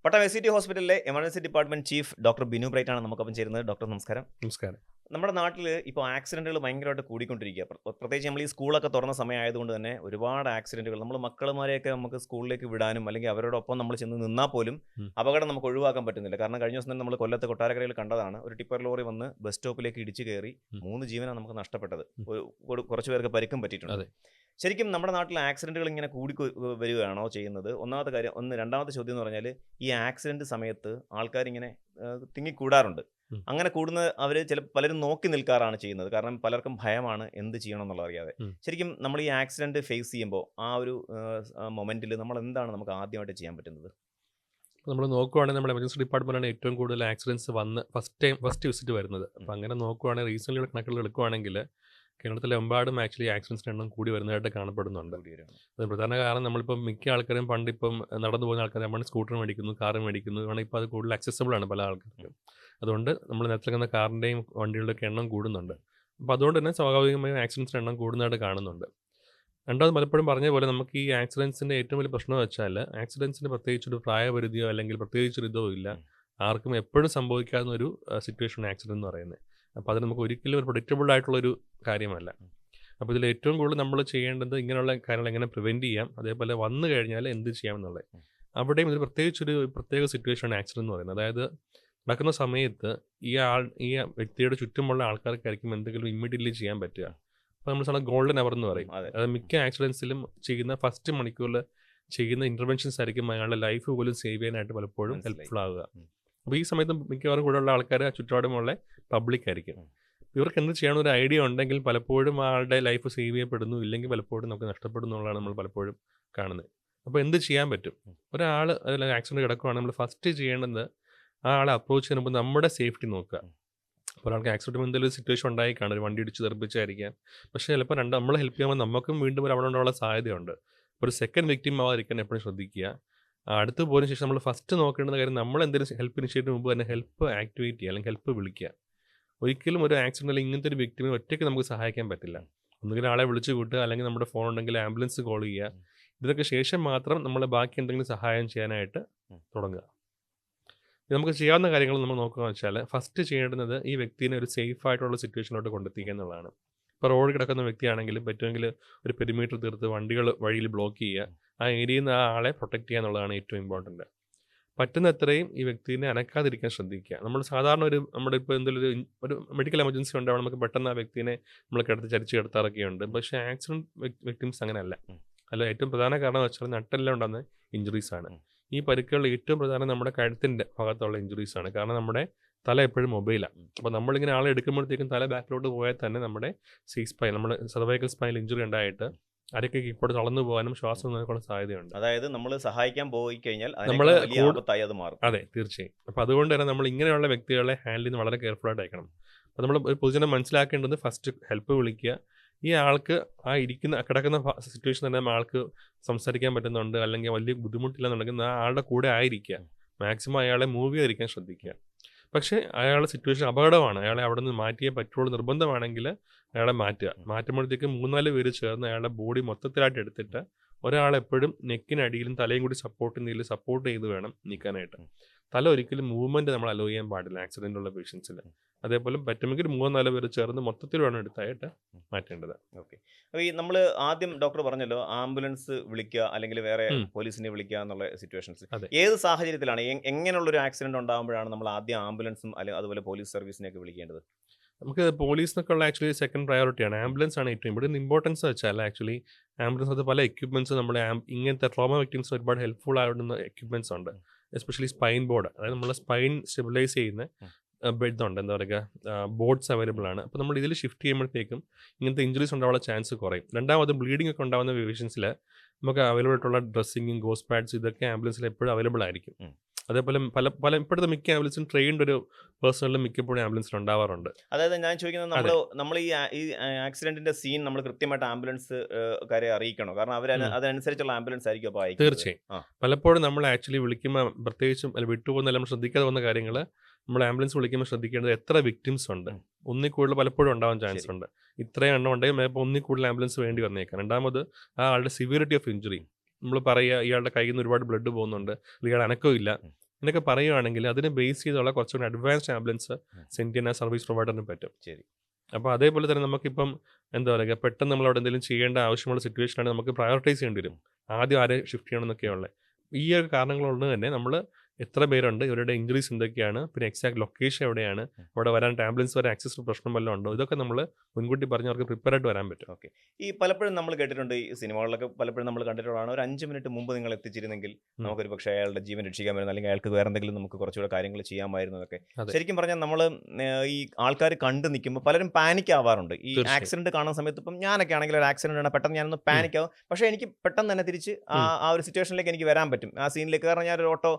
പട്ടം SCT ഹോസ്പിറ്റലിലെ emergency department chief doctor Binu bright ആണ് നമുക്കൊപ്പം ചേരുന്നത്. ഡോക്ടർ നമസ്കാരം. നമസ്കാരം. നമ്മുടെ നാട്ടിൽ ഇപ്പോൾ ആക്സിഡന്റുകൾ ഭയങ്കരമായിട്ട് കൂടിക്കൊണ്ടിരിക്കുക. പ്രത്യേകിച്ച് നമ്മൾ ഈ സ്കൂളൊക്കെ തുറന്ന സമയമായതുകൊണ്ട് തന്നെ ഒരുപാട് ആക്സിഡന്റുകൾ നമ്മൾ മക്കളുമാരെയൊക്കെ നമുക്ക് സ്കൂളിലേക്ക് വിടാനും അല്ലെങ്കിൽ അവരോടൊപ്പം നമ്മൾ ചെന്ന് നിന്നാൽ പോലും ഉം. അപകടം നമുക്ക് ഒഴിവാക്കാൻ പറ്റുന്നില്ല. കാരണം കഴിഞ്ഞ ദിവസം തന്നെ നമ്മൾ കൊല്ലത്ത് കൊട്ടാരക്കരയിൽ കണ്ടതാണ്. ഒരു ടിപ്പർ ലോറി വന്ന് ബസ് സ്റ്റോപ്പിലേക്ക് ഇടിച്ചു കയറി ഉം. 3 ജീവനാണ് നമുക്ക് നഷ്ടപ്പെട്ടത്. ഉം. കുറച്ച് പേർക്ക് പരിക്കും പറ്റിയിട്ടുണ്ട്. അതെ. ശരിക്കും നമ്മുടെ നാട്ടിൽ ആക്സിഡന്റുകൾ ഇങ്ങനെ വരികയാണോ ചെയ്യുന്നത്? ഒന്നാമത്തെ കാര്യം. രണ്ടാമത്തെ ചോദ്യം എന്ന് പറഞ്ഞാൽ ഈ ആക്സിഡന്റ് സമയത്ത് ആൾക്കാരിങ്ങനെ തിങ്ങിക്കൂടാറുണ്ട്. ഉം. അങ്ങനെ കൂടുന്ന അവർ പലരും നോക്കി നിൽക്കാറാണ് ചെയ്യുന്നത്. കാരണം പലർക്കും ഭയമാണ് എന്ത് ചെയ്യണം എന്നുള്ളത് അറിയാതെ. ഉം. ശരിക്കും നമ്മൾ ഈ ആക്സിഡന്റ് ഫേസ് ചെയ്യുമ്പോൾ ആ ഒരു മൊമെന്റിൽ നമ്മൾ എന്താണ് നമുക്ക് ആദ്യമായിട്ട് ചെയ്യാൻ പറ്റുന്നത്? നമ്മൾ നോക്കുവാണെങ്കിൽ നമ്മുടെ എമർജൻസി ഡിപ്പാർട്ട്മെന്റാണ് ഏറ്റവും കൂടുതൽ ആക്സിഡൻസ് വന്ന് ഫസ്റ്റ് വിസിറ്റ് വരുന്നത്. അപ്പോൾ അങ്ങനെ നോക്കുവാണെങ്കിൽ റീസെൻ്റ് കണക്കുകൾ എടുക്കുവാണെങ്കിൽ കേരളത്തിലെമ്പാടും ആക്ച്വലി ആക്സിഡൻസിൻ്റെ എണ്ണം കൂടി വരുന്നതായിട്ട് കാണപ്പെടുന്നുണ്ട്. അത് പ്രധാന കാരണം നമ്മളിപ്പോൾ മിക്ക ആൾക്കാരും പണ്ടിപ്പം നടന്നു പോകുന്ന ആൾക്കാർ നമ്മൾ സ്കൂട്ടർ മേടിക്കുന്നു, കാറ് മേടിക്കുന്നു. കാരണം ഇപ്പോൾ അത് കൂടുതൽ അക്സസിബിൾ ആണ് പല ആൾക്കാർക്കും. അതുകൊണ്ട് നമ്മൾ നിലത്തിറങ്ങുന്ന കാറിൻ്റെയും വണ്ടികളുടെയൊക്കെ എണ്ണം കൂടുന്നുണ്ട്. അപ്പോൾ അതുകൊണ്ട് തന്നെ സ്വാഭാവികമായും ആക്സിഡൻസിൻ്റെ എണ്ണം കൂടുന്നതായിട്ട് കാണുന്നുണ്ട്. രണ്ടാമത് പലപ്പോഴും പറഞ്ഞ പോലെ നമുക്ക് ഈ ആക്സിഡൻസിൻ്റെ ഏറ്റവും വലിയ പ്രശ്നം വെച്ചാൽ ആക്സിഡൻസിന് പ്രത്യേകിച്ചൊരു പ്രായപരിധിയോ അല്ലെങ്കിൽ പ്രത്യേകിച്ചൊരു ഇതോ ഇല്ല. ആർക്കും എപ്പോഴും സംഭവിക്കാവുന്ന ഒരു സിറ്റുവേഷൻ ആക്സിഡൻറ്റ് എന്ന് പറയുന്നത്. അപ്പോൾ അത് നമുക്ക് ഒരിക്കലും ഒരു പ്രൊഡിക്റ്റബിൾ ആയിട്ടുള്ളൊരു കാര്യമല്ല. അപ്പോൾ ഇതിൽ ഏറ്റവും കൂടുതൽ നമ്മൾ ചെയ്യേണ്ടത് ഇങ്ങനെയുള്ള കാര്യങ്ങൾ എങ്ങനെ പ്രിവെൻറ്റ് ചെയ്യാം, അതേപോലെ വന്നു കഴിഞ്ഞാൽ എന്ത് ചെയ്യാമെന്നുള്ളത്. അവിടെയും ഇത് പ്രത്യേക സിറ്റുവേഷനാണ് ആക്സിഡൻറ്റ് എന്ന് പറയുന്നത്. അതായത് നടക്കുന്ന സമയത്ത് ഈ വ്യക്തിയുടെ ചുറ്റുമുള്ള ആൾക്കാർക്കായിരിക്കും എന്തെങ്കിലും ഇമ്മീഡിയറ്റ്ലി ചെയ്യാൻ പറ്റുക. അപ്പോൾ നമ്മൾ സാധാരണ ഗോൾഡൻ അവർ എന്ന് പറയും. അതായത് മിക്ക ആക്സിഡൻസിലും ചെയ്യുന്ന ഫസ്റ്റ് മണിക്കൂറിൽ ചെയ്യുന്ന ഇൻ്റർവെൻഷൻസ് ആയിരിക്കും അയാളുടെ ലൈഫ് പോലും സേവ് ചെയ്യാനായിട്ട് പലപ്പോഴും ഹെൽപ്ഫുൾ ആവുക. അപ്പോൾ ഈ സമയത്ത് മിക്കവാറും കൂടെയുള്ള ആൾക്കാർ ചുറ്റുപാടുമുള്ള പബ്ലിക് ആയിരിക്കും. ഇവർക്ക് എന്ത് ചെയ്യണമെന്നൊരു ഐഡിയ ഉണ്ടെങ്കിൽ പലപ്പോഴും ആളുടെ ലൈഫ് സേവ് ചെയ്യപ്പെടുന്നു, ഇല്ലെങ്കിൽ പലപ്പോഴും നമുക്ക് നഷ്ടപ്പെടുന്നു എന്നുള്ളതാണ് നമ്മൾ പലപ്പോഴും കാണുന്നത്. അപ്പോൾ എന്ത് ചെയ്യാൻ പറ്റും? ഒരാൾ അതിൽ ആക്സിഡൻറ്റ് കിടക്കുകയാണെങ്കിൽ നമ്മൾ ഫസ്റ്റ് ചെയ്യേണ്ടത് ആ ആളെ അപ്രോച്ച് ചെയ്യുമ്പോൾ നമ്മുടെ സേഫ്റ്റി നോക്കുക. ഒരാൾക്ക് ആക്സിഡൻറ്റ് എന്തെങ്കിലും സിറ്റുവേഷൻ ഉണ്ടായി കാണും, ഒരു വണ്ടി ഇടിച്ച് തെറിപ്പിച്ചായിരിക്കാം. പക്ഷേ ചിലപ്പോൾ നമ്മൾ ഹെൽപ്പ് ചെയ്യുമ്പോൾ നമുക്കും വീണ്ടും ഒരു അവിടെ ഉണ്ടാകാനുള്ള സാധ്യതയുണ്ട്. അപ്പോൾ ഒരു സെക്കൻഡ് വിക്ടിം ആവാതിരിക്കാൻ എപ്പോഴും ശ്രദ്ധിക്കുക. അടുത്ത് പോയതിനു ശേഷം നമ്മൾ ഫസ്റ്റ് നോക്കേണ്ട കാര്യം നമ്മൾ എന്തെങ്കിലും ഹെൽപ്പ് ഇനിഷ്യേറ്റീവ് മുമ്പ് തന്നെ ഹെൽപ്പ് ആക്ടിവേറ്റ് ചെയ്യുക അല്ലെങ്കിൽ ഹെൽപ്പ് വിളിക്കുക. ഒരിക്കലും ഒരു ആക്സിഡൻറ്റിൽ ഇങ്ങനത്തെ ഒരു വ്യക്തിനെ ഒറ്റയ്ക്ക് നമുക്ക് സഹായിക്കാൻ പറ്റില്ല. ഒന്നുകിൽ ആളെ വിളിച്ച് കൂട്ടുക, അല്ലെങ്കിൽ നമ്മുടെ ഫോൺ ഉണ്ടെങ്കിൽ ആംബുലൻസ് കോൾ ചെയ്യുക. ഇതിനൊക്കെ ശേഷം മാത്രം നമ്മൾ ബാക്കി എന്തെങ്കിലും സഹായം ചെയ്യാനായിട്ട് തുടങ്ങുക. നമുക്ക് ചെയ്യാവുന്ന കാര്യങ്ങൾ നമ്മൾ നോക്കുക വെച്ചാൽ ഫസ്റ്റ് ചെയ്യേണ്ടുന്നത് ഈ വ്യക്തിനെ ഒരു സേഫ് ആയിട്ടുള്ള സിറ്റുവേഷനിലോട്ട് കൊണ്ടെത്തിക്കുക എന്നുള്ളതാണ്. ഇപ്പോൾ റോഡ് കിടക്കുന്ന വ്യക്തിയാണെങ്കിലും പറ്റുമെങ്കിൽ ഒരു പെരിമീറ്റർ തീർത്ത് വണ്ടികൾ വഴിയിൽ ബ്ലോക്ക് ചെയ്യുക. ആ ഏരിയയിൽ നിന്ന് ആ ആളെ പ്രൊട്ടക്റ്റ് ചെയ്യുക എന്നുള്ളതാണ് ഏറ്റവും ഇമ്പോർട്ടൻറ്റ്. പറ്റുന്നത്രയും ഈ വ്യക്തിനെ അനക്കാതിരിക്കാൻ ശ്രദ്ധിക്കുക. നമ്മൾ സാധാരണ നമ്മുടെ ഇപ്പോൾ എന്തെങ്കിലും ഒരു മെഡിക്കൽ എമർജൻസി ഉണ്ടാവും, നമുക്ക് പെട്ടെന്ന് ആ വ്യക്തിനെ നമ്മൾ ചരിച്ച് കിടത്താറൊക്കെയുണ്ട്. പക്ഷേ ആക്സിഡൻറ്റ് വിക്ടിംസ് അങ്ങനെയല്ല. അല്ല, ഏറ്റവും പ്രധാന കാരണം വെച്ചാൽ നട്ടെല്ലാം ഉണ്ടാകുന്ന ഇഞ്ചുറീസാണ്. ഈ പരിക്കുകൾ ഏറ്റവും പ്രധാനം നമ്മുടെ കഴുത്തിൻ്റെ ഭാഗത്തുള്ള ഇഞ്ചുറീസാണ്. കാരണം നമ്മുടെ തല എപ്പോഴും മൊബൈലാണ്. അപ്പോൾ നമ്മളിങ്ങനെ ആളെ എടുക്കുമ്പോഴത്തേക്കും തല ബാക്കിലോട്ട് പോയാൽ തന്നെ നമ്മുടെ സ്പൈൻ, നമ്മുടെ സർവൈക്കൽ സ്പൈനൽ ഇഞ്ചുറി ഉണ്ടായിട്ട് അരയ്ക്ക് ഇപ്പോൾ തളർന്നു പോകാനും ശ്വാസം നിൽക്കാനുള്ള സാധ്യതയുണ്ട്. അതായത് നമ്മൾ സഹായിക്കാൻ പോയി കഴിഞ്ഞാൽ നമ്മൾ അത് മാറും. അതെ, തീർച്ചയായും. അപ്പോൾ അതുകൊണ്ട് തന്നെ നമ്മൾ ഇങ്ങനെയുള്ള വ്യക്തികളെ ഹാൻഡിൽ ചെയ്യുന്നത് വളരെ കെയർഫുൾ ആയിട്ട് അയക്കണം. അപ്പോൾ നമ്മൾ ഒരു പൊതുജനം മനസ്സിലാക്കേണ്ടത് ഫസ്റ്റ് ഹെൽപ്പ് വിളിക്കുക. ഈ ആൾക്ക് കിടക്കുന്ന സിറ്റുവേഷൻ തന്നെ ആൾക്ക് സംസാരിക്കാൻ പറ്റുന്നുണ്ട്, അല്ലെങ്കിൽ വലിയ ബുദ്ധിമുട്ടില്ലെന്നുണ്ടെങ്കിൽ ആ ആളുടെ കൂടെ ആയിരിക്കുക. മാക്സിമം അയാളെ മൂവ് ചെയ്തിരിക്കാൻ ശ്രദ്ധിക്കുക. പക്ഷേ അയാളുടെ സിറ്റുവേഷൻ അപകടമാണ്, അയാളെ അവിടെ നിന്ന് മാറ്റിയേ പറ്റുള്ളൂ നിർബന്ധമാണെങ്കിൽ അയാളെ മാറ്റുമ്പോഴത്തേക്കും 3-4 പേര് ചേർന്ന് അയാളുടെ ബോഡി മൊത്തത്തിലായിട്ട് എടുത്തിട്ട് ഒരാളെപ്പോഴും നെക്കിനടിയിലും തലയും കൂടി സപ്പോർട്ട് ചെയ്ത് വേണം നീക്കാനായിട്ട്. തല ഒരിക്കലും മൂവ്മെൻറ്റ് നമ്മൾ അലോ ചെയ്യാൻ പാടില്ല ആക്സിഡൻ്റ് ഉള്ള പേഷ്യൻസിൽ. അതേപോലെ പറ്റുമെങ്കിൽ 3-4 പേര് ചേർന്ന് മൊത്തത്തിൽ വേണം എടുത്തായിട്ട് മാറ്റേണ്ടത്. ഓക്കെ. അപ്പോൾ ഈ നമ്മൾ ആദ്യം ഡോക്ടർ പറഞ്ഞല്ലോ ആംബുലൻസ് വിളിക്കുക അല്ലെങ്കിൽ വേറെ പോലീസിനെ വിളിക്കുക എന്നുള്ള സിറ്റുവേഷൻസ് ഏത് സാഹചര്യത്തിലാണ്, എങ്ങനെയുള്ളൊരു ആക്സിഡന്റ് ഉണ്ടാകുമ്പോഴാണ് നമ്മൾ ആദ്യം ആംബുലൻസും അല്ലെങ്കിൽ അതുപോലെ പോലീസ് സർവീസിനെയൊക്കെ വിളിക്കേണ്ടത്? നമുക്ക് പോലീസിനൊക്കെ ഉള്ള ആക്ച്വലി സെക്കൻഡ് പ്രയോറിറ്റിയാണ്. ആംബുലൻസ് ആണ് ഏറ്റവും ഇവിടെ ഇമ്പോർട്ടൻസ് വെച്ചാൽ ആക്ച്വലി ആംബുലൻസ് അത് പല എക്യുപ്മെൻറ്റ്സ് നമ്മുടെ ഇങ്ങനത്തെ ട്രോമ വിക്ടിംസ് ഒരുപാട് ഹെൽപ്ഫുൾ ആവുന്ന എക്യുപ്മെൻറ്റ്സ് ഉണ്ട്. എസ്പെഷ്യലി സ്പൈൻ ബോർഡ്, അതായത് നമ്മൾ സ്പൈൻ സ്റ്റെബിലൈസ് ചെയ്യുന്ന ബെഡുണ്ട്, എന്താ പറയുക, ബോർഡ്സ് അവൈലബിൾ ആണ്. അപ്പോൾ നമ്മൾ ഇതിൽ ഷിഫ്റ്റ് ചെയ്യുമ്പോഴത്തേക്കും ഇങ്ങനത്തെ ഇഞ്ചുറീസ് ഉണ്ടാവാനുള്ള ചാൻസ് കുറയും. രണ്ടാമത് ബ്ലീഡിംഗ് ഒക്കെ ഉണ്ടാകുന്ന പേഷ്യൻസിൽ നമുക്ക് അവൈലബിൾ ആയിട്ടുള്ള ഡ്രസ്സിങ്ങും ഗോസ് പാഡ്സ് ഇതൊക്കെ ആംബുലൻസിൽ എപ്പോഴും അവൈലബിൾ ആയിരിക്കും. അതേപോലെ പല ഇപ്പോഴത്തെ മിക്ക ആംബുലൻസും ട്രെയിൻഡ് ഒരു പേഴ്സണലും മിക്കപ്പോഴും ആംബുലൻസിൽ ഉണ്ടാവാറുണ്ട്. അതായത് ഞാൻ ചോദിക്കുന്നത്, നമ്മൾ ഈ ആക്സിഡന്റിന്റെ സീൻ നമ്മൾ കൃത്യമായിട്ട് ആംബുലൻസ് കാരെ അറിയിക്കണോ? കാരണം അതനുസരിച്ചുള്ള ആംബുലൻസ് ആയിരിക്കും അപ്പോൾ അയക്കുന്നത്. തീർച്ചയായും. പലപ്പോഴും നമ്മൾ ആക്ച്വലി വിളിക്കുമ്പോൾ പ്രത്യേകിച്ചും വിട്ടുപോകുന്ന നമ്മൾ ശ്രദ്ധിക്കാതെ വന്ന കാര്യങ്ങൾ നമ്മൾ ആംബുലൻസ് വിളിക്കുമ്പോൾ ശ്രദ്ധിക്കേണ്ടത് എത്ര വിക്ടിംസ് ഉണ്ട്. ഒന്നിൽ കൂടുതൽ പലപ്പോഴും ഉണ്ടാവാൻ ചാൻസ് ഉണ്ട്. ഇത്രയും എണ്ണം ഉണ്ടെങ്കിൽ ഒന്നിൽ കൂടുതൽ ആംബുലൻസ് വേണ്ടി വന്നേക്കാം. രണ്ടാമത് ആ ആളുടെ സിവിയറിറ്റി ഓഫ് ഇഞ്ചുറി, നമ്മൾ പറയുക ഇയാളുടെ കയ്യിൽ നിന്ന് ഒരുപാട് ബ്ലഡ് പോകുന്നുണ്ട്, ഇയാൾ അനക്കമില്ല, എന്നൊക്കെ പറയുകയാണെങ്കിൽ അതിനെ ബേസ് ചെയ്തുള്ള കുറച്ചുകൂടി അഡ്വാൻസ്ഡ് ആംബുലൻസ് സെൻഡ് ചെയ്യാൻ സർവീസ് പ്രൊവൈഡറിന് പറ്റും. ശരി. അപ്പോൾ അതേപോലെ തന്നെ നമുക്കിപ്പം എന്താ പറയുക, പെട്ടെന്ന് നമ്മളവിടെ എന്തെങ്കിലും ചെയ്യേണ്ട ആവശ്യമുള്ള സിറ്റുവേഷനാണ് നമുക്ക് പ്രയോറിറ്റൈസ് ചെയ്യേണ്ടി വരും. ആദ്യം ആരെ ഷിഫ്റ്റ് ചെയ്യണം എന്നൊക്കെയുള്ള ഈ ഒരു കാരണങ്ങളുണ്ട് തന്നെ നമ്മൾ എത്ര പേരുണ്ട്, ഇവരുടെ ഇഞ്ചുറീസ് എന്തൊക്കെയാണ്, പിന്നെ എക്സാക്ട് ലൊക്കേഷൻ എവിടെയാണ്, അവിടെ വരാൻ ആംബുലൻസ് വരെ ആക്സസ് പ്രശ്നം വല്ലതും ഉണ്ടോ, ഇതൊക്കെ നമ്മൾ മുൻകൂട്ടി പറഞ്ഞ് അവർക്ക് പ്രിപ്പയർ ആയിട്ട് വരാൻ പറ്റും. ഓക്കെ. ഈ പലപ്പോഴും നമ്മൾ കേട്ടിട്ടുണ്ട്, ഈ സിനിമകളിലൊക്കെ പലപ്പോഴും നമ്മൾ കണ്ടിട്ടുള്ളതാണ്, ഒരു 5 മിനിറ്റ് മുമ്പ് നിങ്ങൾ എത്തിച്ചിരുന്നെങ്കിൽ നമുക്കൊരു പക്ഷേ അയാളുടെ ജീവൻ രക്ഷിക്കാമായിരുന്നു, അല്ലെങ്കിൽ അയാൾക്ക് വേറെ എന്തെങ്കിലും നമുക്ക് കുറച്ചുകൂടെ കാര്യങ്ങൾ ചെയ്യാമായിരുന്നു എന്നൊക്കെ. ശരിക്കും പറഞ്ഞാൽ നമ്മൾ ഈ ആൾക്കാർ കണ്ടു നിൽക്കുമ്പോൾ പലരും പാനിക് ആവാറുണ്ട്. ഈ ആക്സിഡന്റ് കാണുന്ന സമയത്ത് ഇപ്പം ഞാനൊക്കെ ആണെങ്കിൽ ഒരു ആക്സിഡന്റ് ആണ്, പെട്ടെന്ന് ഞാനൊന്ന് പാനിക് ആവും. പക്ഷേ എനിക്ക് പെട്ടെന്ന് തന്നെ തിരിച്ച് ആ ഒരു സിറ്റുവേഷനിലേക്ക് എനിക്ക് വരാൻ പറ്റും, ആ സീനിലേക്ക്. കാരണം ഞാൻ ഒരു ഓട്ടോ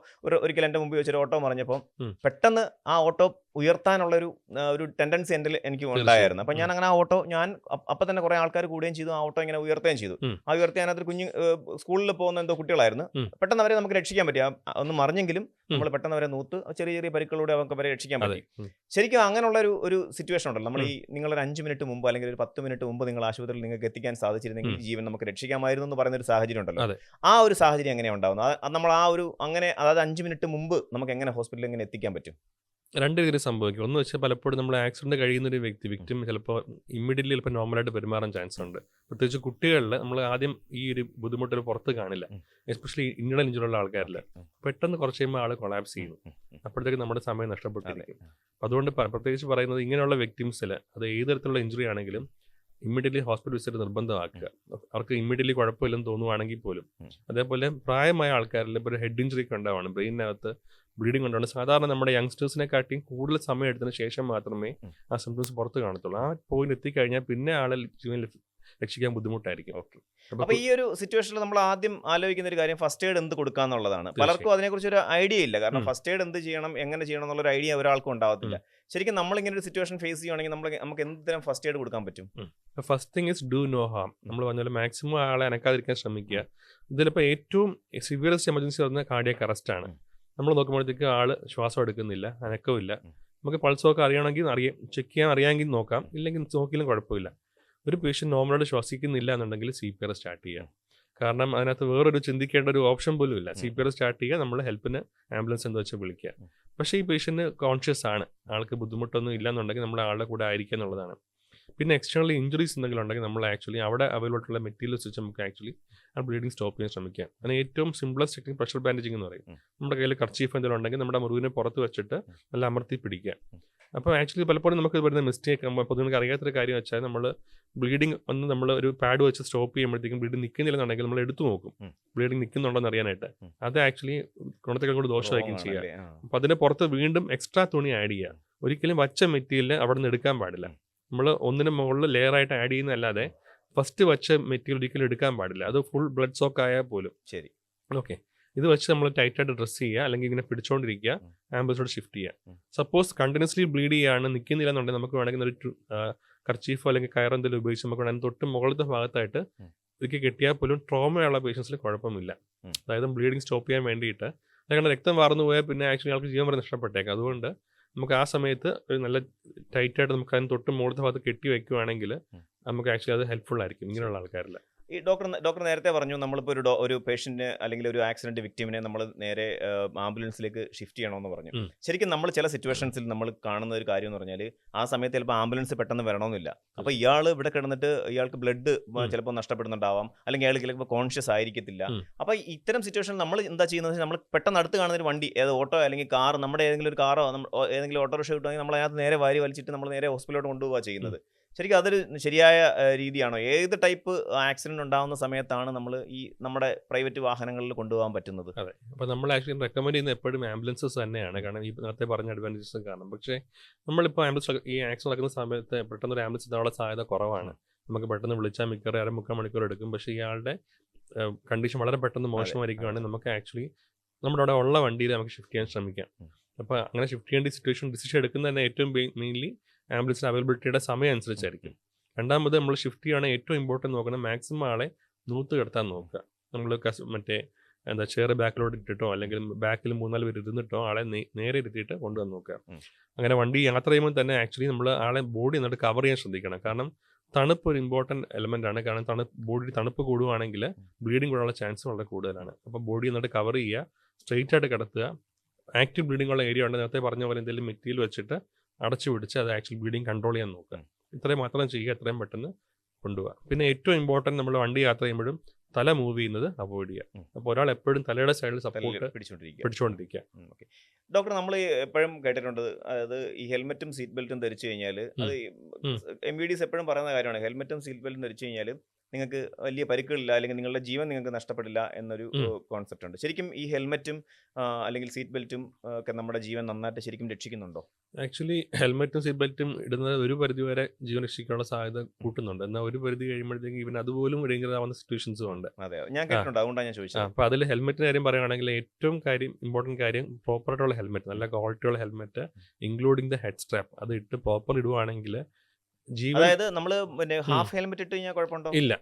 ഒരിക്കൽ എൻ്റെ മുമ്പിൽ വെച്ചൊരു ഓട്ടോ മറിഞ്ഞപ്പോൾ പെട്ടെന്ന് ആ ഓട്ടോ ഉയർത്താനുള്ളൊരു ഒരു ടെൻഡൻസി എൻ്റെ എനിക്ക് ഉണ്ടായിരുന്നു. അപ്പം ഞാൻ അങ്ങനെ ആ ഓട്ടോ അപ്പം തന്നെ കുറേ ആൾക്കാർ കൂടുകയും ചെയ്തു, ആ ഓട്ടോ ഇങ്ങനെ ഉയർത്തുകയും ചെയ്തു. ആ ഉയർത്തി അതിനകത്ത് കുഞ്ഞ് സ്കൂളിൽ പോകുന്ന എന്തോ കുട്ടികളായിരുന്നു. പെട്ടെന്ന് അവരെ നമുക്ക് രക്ഷിക്കാൻ പറ്റി. ഒന്ന് മറിഞ്ഞെങ്കിലും നമ്മൾ പെട്ടെന്ന് അവരെ നൂത്ത് ചെറിയ ചെറിയ പരിക്കുകളിലൂടെ അവർക്ക് അവരെ രക്ഷിക്കാൻ പറ്റി. ശരിക്കും അങ്ങനെയുള്ള ഒരു സിറ്റുവേഷൻ ഉണ്ടല്ലോ, നമ്മൾ ഈ നിങ്ങളൊരു 5 മിനിറ്റ് മുമ്പ് അല്ലെങ്കിൽ ഒരു 10 മിനിറ്റ് മുമ്പ് നിങ്ങൾ ആശുപത്രിയിൽ നിങ്ങൾക്ക് എത്തിക്കാൻ സാധിച്ചിരുന്നെങ്കിൽ ജീവൻ നമുക്ക് രക്ഷിക്കാമായിരുന്നു എന്ന് പറയുന്ന ഒരു സാഹചര്യം ഉണ്ടല്ലോ. ആ ഒരു സാഹചര്യം എങ്ങനെയാണ് ഉണ്ടാകുന്നത്? നമ്മൾ ആ ഒരു അങ്ങനെ, അതായത് 5 മിനിറ്റ് മുമ്പ് നമുക്ക് എങ്ങനെ ഹോസ്പിറ്റലിൽ എങ്ങനെ എത്തിക്കാൻ പറ്റും? രണ്ട് രീതിയിൽ സംഭവിക്കും. ഒന്ന് വെച്ചാൽ പലപ്പോഴും നമ്മൾ ആക്സിഡന്റ് കഴിയുന്ന ഒരു വിക്ടിം ചിലപ്പോൾ ഇമ്മീഡിയറ്റ്ലി ചിലപ്പോൾ നോർമലായിട്ട് പെരുമാറാൻ ചാൻസ് ഉണ്ട്. പ്രത്യേകിച്ച് കുട്ടികളിൽ നമ്മൾ ആദ്യം ഈ ഒരു ബുദ്ധിമുട്ട് പുറത്ത് കാണില്ല, എസ്പെഷ്യലി ഇന്റേണൽ ഇഞ്ചുറി ഉള്ള ആൾക്കാരിൽ. പെട്ടെന്ന് കുറച്ച് കഴിയുമ്പോൾ ആൾ കൊളാപ്സ് ചെയ്യുന്നു, അപ്പോഴത്തേക്ക് നമ്മുടെ സമയം നഷ്ടപ്പെട്ടിരിക്കും. അതുകൊണ്ട് പ്രത്യേകിച്ച് പറയുന്നത്, ഇങ്ങനെയുള്ള വിക്ടിംസിൽ അത് ഏത് തരത്തിലുള്ള ഇഞ്ചുറി ആണെങ്കിലും ഇമ്മീഡിയറ്റ്ലി ഹോസ്പിറ്റൽ വിസിറ്റ് നിർബന്ധമാക്കുക. അവർക്ക് ഇമ്മീഡിയറ്റ്ലി കുഴപ്പമില്ലെന്ന് തോന്നുവാണെങ്കിൽ പോലും. അതേപോലെ പ്രായമായ ആൾക്കാരിൽ ഇപ്പോൾ ഒരു ഹെഡ് ഇഞ്ചുറി ഒക്കെ ഉണ്ടാവുകയാണ്, ബ്രെയിനകത്ത് ബ്ലീഡിംഗ് കൊണ്ടാണ്. സാധാരണ നമ്മുടെ യങ്സ്റ്റേഴ്സിനെ കാട്ടിയും കൂടുതൽ സമയം എടുത്തതിന് ശേഷം മാത്രമേ ആ സിംറ്റംസ് പുറത്ത് കാണത്തുള്ളൂ. ആ പോയിന്റ് എത്തിക്കഴിഞ്ഞാൽ പിന്നെ ആളെ ജീവൻ രക്ഷിക്കാൻ ബുദ്ധിമുട്ടായിരിക്കും. ഓക്കെ. അപ്പോൾ ഈ ഒരു സിറ്റുവേഷനിൽ നമ്മൾ ആദ്യം ആലോചിക്കുന്ന ഒരു കാര്യം ഫസ്റ്റ് എയ്ഡ് എന്ത് കൊടുക്കാന്നുള്ളതാണ്. പലർക്കും അതിനെക്കുറിച്ച് ഒരു ഐഡിയ ഇല്ല. കാരണം ഫസ്റ്റ് എയ്ഡ് എന്ത് ചെയ്യണം, എങ്ങനെ ചെയ്യണം എന്നുള്ളൊരു ഐഡിയ ഒരാൾക്കും ഉണ്ടാവത്തില്ല. ശരിക്കും നമ്മൾ ഇങ്ങനെ ഒരു സിറ്റുവേഷൻ ഫേസ് ചെയ്യുകയാണെങ്കിൽ നമുക്ക് എന്തുതരം ഫസ്റ്റ് എയ്ഡ് കൊടുക്കാൻ പറ്റും? First thing is do no harm. നമ്മൾ പറഞ്ഞാൽ മാക്സിമം ആളെ അനക്കാതിരിക്കാൻ ശ്രമിക്കുക. ഇതിലിപ്പോൾ ഏറ്റവും സിവിയറസ്റ്റ് എമർജൻസി പറഞ്ഞാൽ കാർഡിയക് അറസ്റ്റ് ആണ്. നമ്മൾ നോക്കുമ്പോഴത്തേക്ക് ആള് ശ്വാസം എടുക്കുന്നില്ല, അനക്കമില്ല. നമുക്ക് പൾസൊക്കെ അറിയണമെങ്കിൽ ചെക്ക് ചെയ്യാൻ അറിയാമെങ്കിൽ നോക്കാം, ഇല്ലെങ്കിൽ നോക്കിയാലും കുഴപ്പമില്ല. ഒരു പേഷ്യൻ്റ് നോർമലായിട്ട് ശ്വസിക്കുന്നില്ല എന്നുണ്ടെങ്കിൽ CPR സ്റ്റാർട്ട് ചെയ്യാം. കാരണം അതിനകത്ത് വേറൊരു ചിന്തിക്കേണ്ട ഒരു ഓപ്ഷൻ പോലും ഇല്ല. CPR സ്റ്റാർട്ട് ചെയ്യുക, നമ്മൾ ഹെൽപ്പിന് ആംബുലൻസ് എന്താ വെച്ചാൽ വിളിക്കുക. പക്ഷേ ഈ പേഷ്യൻ്റ് കോൺഷ്യസ് ആണ്, ആൾക്ക് ബുദ്ധിമുട്ടൊന്നും ഇല്ല എന്നുണ്ടെങ്കിൽ നമ്മൾ ആളുടെ കൂടെ ആയിരിക്കുക എന്നുള്ളതാണ്. പിന്നെ എക്സ്റ്റേണൽ ഇഞ്ചുറീസ് എന്തെങ്കിലും ഉണ്ടെങ്കിൽ നമ്മൾ ആക്ച്വലി അവിടെ അവൈലബിൾ ആയിട്ടുള്ള മെറ്റീരിയൽസ് വെച്ച് നമുക്ക് ആക്ച്വലി ആ ബ്ലീഡിങ് സ്റ്റോപ്പ് ചെയ്യാൻ ശ്രമിക്കാം. അതിന് ഏറ്റവും സിംപ്ലസ്റ്റ് ടെക്നിക് പ്രഷർ ബാൻഡേജിങ് എന്ന് പറയും. നമ്മുടെ കയ്യിൽ കർച്ചീഫ് എന്തെങ്കിലും ഉണ്ടെങ്കിൽ നമ്മുടെ മുറിവിനെ പുറത്ത് വെച്ചിട്ട് നല്ല അമർത്തി പിടിക്കുക. അപ്പോൾ ആക്ച്വലി പലപ്പോഴും നമുക്ക് വരുന്ന മിസ്റ്റേക്ക്, അപ്പോൾ നിങ്ങൾക്ക് അറിയാത്തൊരു കാര്യം വെച്ചാൽ, നമ്മൾ ബ്ലീഡിങ് ഒന്ന് നമ്മൾ ഒരു പാഡ് വെച്ച് സ്റ്റോപ്പ് ചെയ്യുമ്പോഴത്തേക്കും ബ്ലീഡിങ് നിൽക്കുന്നില്ലെന്നുണ്ടെങ്കിൽ നമ്മൾ എടുത്തു നോക്കും ബ്ലീഡിങ് നിൽക്കുന്നുണ്ടോ എന്ന് അറിയാനായിട്ട്. അത് ആക്ച്വലി ഗുണത്തേക്കാൾ കൂടി ദോഷമായിരിക്കും ചെയ്യുക. അപ്പോൾ അതിന് പുറത്ത് വീണ്ടും എക്സ്ട്രാ തുണി ആഡ് ചെയ്യുക. ഒരിക്കലും വച്ച മെറ്റീരിയൽ അവിടെ നിന്ന് എടുക്കാൻ പാടില്ല. നമ്മൾ ഒന്നിന് മുകളിൽ ലെയറായിട്ട് ആഡ് ചെയ്യുന്നതല്ലാതെ ഫസ്റ്റ് വച്ച മെറ്റീരിയൽ ഒരിക്കലും എടുക്കാൻ പാടില്ല. അത് ഫുൾ ബ്ലഡ് സോക്ക് ആയാൽ പോലും. ശരി, ഓക്കെ. ഇത് വെച്ച് നമ്മൾ ടൈറ്റായിട്ട് ഡ്രസ്സ് ചെയ്യുക, അല്ലെങ്കിൽ ഇങ്ങനെ പിടിച്ചോണ്ടിരിക്കുക, ആംബുലൻസോട് ഷിഫ്റ്റ് ചെയ്യുക. സപ്പോസ് കണ്ടിന്യൂസ്ലി ബ്ലീഡ് ചെയ്യാണ്, നിൽക്കുന്നില്ല എന്നുണ്ടെങ്കിൽ നമുക്ക് വേണമെങ്കിൽ ഒരു കർച്ചീഫോ അല്ലെങ്കിൽ കയറെന്തെങ്കിലും ഉപയോഗിച്ച് നമുക്ക് വേണമെങ്കിൽ തൊട്ട് മുകളിലത്തെ ഭാഗത്തായിട്ട് ഇതൊക്കെ കെട്ടിയാൽ പോലും ട്രോമയുള്ള പേഷ്യൻസിൽ കുഴപ്പമില്ല. അതായത് ബ്ലീഡിങ് സ്റ്റോപ്പ് ചെയ്യാൻ വേണ്ടിയിട്ട്. കാരണം രക്തം വാർന്നു പോയാൽ പിന്നെ ആക്ച്വലി ആൾക്ക് ജീവൻ വരെ നഷ്ടപ്പെട്ടേക്കാം. അതുകൊണ്ട് നമുക്ക് ആ സമയത്ത് ഒരു നല്ല ടൈറ്റായിട്ട് നമുക്ക് അതിന് തൊട്ട് മുകളിലത്തെ ഭാഗത്ത് കെട്ടി വയ്ക്കുവാണെങ്കിൽ നമുക്ക് ആക്ച്വലി അത് ഹെൽപ്ഫുൾ ആയിരിക്കും ഇങ്ങനെയുള്ള ആൾക്കാരിൽ. ഈ ഡോക്ടർ നേരത്തെ പറഞ്ഞു, നമ്മളിപ്പോൾ ഒരു പേഷ്യൻറ്റിന് അല്ലെങ്കിൽ ഒരു ആക്സിഡന്റ് വിക്ടിമിനെ നമ്മൾ നേരെ ആംബുലൻസിലേക്ക് ഷിഫ്റ്റ് ചെയ്യണമെന്ന് പറഞ്ഞു. ശരിക്കും നമ്മൾ ചില സിറ്റുവേഷൻസിൽ നമ്മൾ കാണുന്ന ഒരു കാര്യം എന്ന് പറഞ്ഞാൽ, ആ സമയത്ത് ചിലപ്പോൾ ആംബുലൻസ് പെട്ടെന്ന് വരണമെന്നില്ല. അപ്പോൾ ഇയാൾ ഇവിടെ കിടന്നിട്ട് ഇയാൾക്ക് ബ്ലഡ് ചിലപ്പോൾ നഷ്ടപ്പെടുന്നുണ്ടാവാം, അല്ലെങ്കിൽ അയാൾ ചിലപ്പോൾ കോൺഷ്യസ് ആയിരിക്കത്തില്ല. അപ്പോൾ ഇത്തരം സിറ്റുവേഷൻ നമ്മൾ എന്താ ചെയ്യുന്നത്, നമ്മൾ പെട്ടെന്ന് അടുത്ത് കാണുന്ന ഒരു വണ്ടി, ഏത് ഓട്ടോ അല്ലെങ്കിൽ കാർ, നമ്മുടെ ഏതെങ്കിലും ഒരു കാറോ ഏതെങ്കിലും ഓട്ടോറിക്ഷ കിട്ടുമെങ്കിൽ നമ്മൾ അതിനകത്ത് നേരെ വാരി വലിച്ചിട്ട് നമ്മൾ നേരെ ഹോസ്പിറ്റലിലോട്ട് കൊണ്ടുപോവുക ചെയ്യുന്നത്. ശരിക്കും അതൊരു ശരിയായ രീതിയാണോ? ഏത് ടൈപ്പ് ആക്സിഡന്റ് ഉണ്ടാകുന്ന സമയത്താണ് നമ്മൾ ഈ നമ്മുടെ പ്രൈവറ്റ് വാഹനങ്ങളിൽ കൊണ്ടുപോകാൻ പറ്റുന്നത്? അതെ, അപ്പോൾ നമ്മൾ ആക്ച്വലി റെക്കമെൻഡ് ചെയ്യുന്നത് എപ്പോഴും ആംബുലൻസസ് തന്നെയാണ്. കാരണം ഈ നേരത്തെ പറഞ്ഞ അഡ്വാൻറ്റേജസ് കാരണം. പക്ഷേ നമ്മളിപ്പോൾ ആംബുലൻസ് ഈ ആക്സിഡന്റ് നടക്കുന്ന സമയത്ത് പെട്ടെന്ന് ഒരു ആംബുലൻസ് എത്താനുള്ള സാധ്യത കുറവാണ്. നമുക്ക് പെട്ടെന്ന് വിളിച്ചാൽ മിക്കവാറും 1/2-3 മണിക്കൂർ എടുക്കും. പക്ഷേ ഇയാളുടെ കണ്ടീഷൻ വളരെ പെട്ടെന്ന് മോശമായിരിക്കുകയാണെങ്കിൽ നമുക്ക് ആക്ച്വലി നമ്മുടെ അവിടെ ഉള്ള വണ്ടിയിൽ നമുക്ക് ഷിഫ്റ്റ് ചെയ്യാൻ ശ്രമിക്കാം. അപ്പോൾ അങ്ങനെ ഷിഫ്റ്റ് ചെയ്യേണ്ട ഡിസിഷൻ എടുക്കുന്നത് തന്നെ ഏറ്റവും മെയിൻലി ആംബുലൻസിൻ്റെ അവൈലബിലിറ്റിയുടെ സമയം അനുസരിച്ചായിരിക്കും. രണ്ടാമത് നമ്മൾ ഷിഫ്റ്റ് ചെയ്യുകയാണെങ്കിൽ ഏറ്റവും ഇമ്പോർട്ടൻറ്റ് നോക്കണം, മാക്സിമം ആളെ നൂത്ത് കിടത്താൻ നോക്കുക. നമ്മൾ മറ്റേ ചെയർ ബാക്കിലോട്ട് ഇട്ടിട്ടോ അല്ലെങ്കിൽ ബാക്കിൽ 3-4 പേര് ഇരുന്നിട്ടോ ആളെ നേരെ ഇരുത്തിയിട്ട് കൊണ്ടുവന്ന് നോക്കുക. അങ്ങനെ വണ്ടി യാത്ര ചെയ്യുമ്പോൾ തന്നെ ആക്ച്വലി നമ്മൾ ആളെ ബോഡി എന്നിട്ട് കവർ ചെയ്യാൻ ശ്രദ്ധിക്കണം. കാരണം തണുപ്പ് ഒരു ഇമ്പോർട്ടൻറ്റ് എലമെൻ്റ് ആണ്. കാരണം ബോഡി തണുപ്പ് കൂടുവാണെങ്കിൽ ബ്ലീഡിങ് കൂടാനുള്ള ചാൻസ് വളരെ കൂടുതലാണ്. അപ്പോൾ ബോഡി എന്നിട്ട് കവർ ചെയ്യുക, സ്ട്രെയിറ്റ് ആയിട്ട് കിടത്തുക, ആക്റ്റീവ് ബ്ലീഡിംഗ് ഉള്ള ഏരിയ ഉണ്ട്, നേരത്തെ പറഞ്ഞ പോലെ എന്തെങ്കിലും മെറ്റീരിയൽ വെച്ചിട്ട് അടച്ചു പിടിച്ച് അത് ആക്ച്വൽ ബ്ലീഡിങ് കൺട്രോൾ ചെയ്യാൻ നോക്കുക. ഇത്രയും മാത്രം ചെയ്യുക, എത്രയും പെട്ടെന്ന് കൊണ്ടുപോകുക. പിന്നെ ഏറ്റവും ഇമ്പോർട്ടൻറ്റ്, നമ്മൾ വണ്ടി യാത്ര ചെയ്യുമ്പോഴും തല മൂവ് ചെയ്യുന്നത് അവോയ്ഡ് ചെയ്യുക. അപ്പോൾ ഒരാൾ എപ്പോഴും തലയുടെ സൈഡിൽ സപ്പോർട്ട് പിടിച്ചുകൊണ്ടിരിക്കുക. ഡോക്ടർ, നമ്മൾ എപ്പോഴും കേട്ടിട്ടുണ്ട്, അതായത് ഈ ഹെൽമെറ്റും സീറ്റ് ബെൽറ്റും ധരിച്ചു കഴിഞ്ഞാൽ, അത് MVDs എപ്പോഴും പറയുന്ന കാര്യമാണ്, ഹെൽമെറ്റും സീറ്റ് ബെൽറ്റും ധരിച്ചു കഴിഞ്ഞാൽ നിങ്ങൾക്ക് വലിയ പരിക്കുകളില്ല, അല്ലെങ്കിൽ നിങ്ങളുടെ ജീവൻ നിങ്ങൾക്ക് നഷ്ടപ്പെടില്ല എന്നൊരു കോൺസെപ്റ്റ് ഉണ്ട്. ശരിക്കും ഈ ഹെൽമെറ്റും അല്ലെങ്കിൽ സീറ്റ് ബെൽറ്റും ഒക്കെ നമ്മുടെ ജീവൻ നന്നായിട്ട് ശരിക്കും രക്ഷിക്കുന്നുണ്ടോ? ആക്ച്വലി ഹെൽമെറ്റും സീറ്റ് ബെൽറ്റും ഇടുന്നത് ഒരു പരിധി വരെ ജീവൻ രക്ഷിക്കാനുള്ള സാധ്യത കൂട്ടുന്നുണ്ട്. എന്നാൽ ഒരു പരിധി കഴിയുമ്പോഴത്തേക്ക് ഇവൻ അതുപോലും ഡേഞ്ചർ ആവുന്ന സിറ്റുവേഷൻസും ഉണ്ട്. അതെ, ഞാൻ കേട്ടിട്ടുണ്ട്, അതുകൊണ്ടാണ് ഞാൻ ചോദിച്ചത്. അപ്പോൾ അതിൽ ഹെൽമെറ്റിന്റെ കാര്യം പറയുകയാണെങ്കിൽ ഏറ്റവും ഇമ്പോർട്ടൻറ്റ് കാര്യം പ്രോപ്പറായിട്ടുള്ള ഹെൽമെറ്റ്, നല്ല ക്വാളിറ്റിയുള്ള helmet including the head strap, അത് ഇട്ട് പ്രോപ്പർ ഇടുവാണെങ്കിൽ അതായത് നമ്മള് ഹാഫ് ഹെൽമെറ്റ് ഇട്ട് കഴിഞ്ഞാൽ കുഴപ്പമുണ്ടോ? ഇല്ല,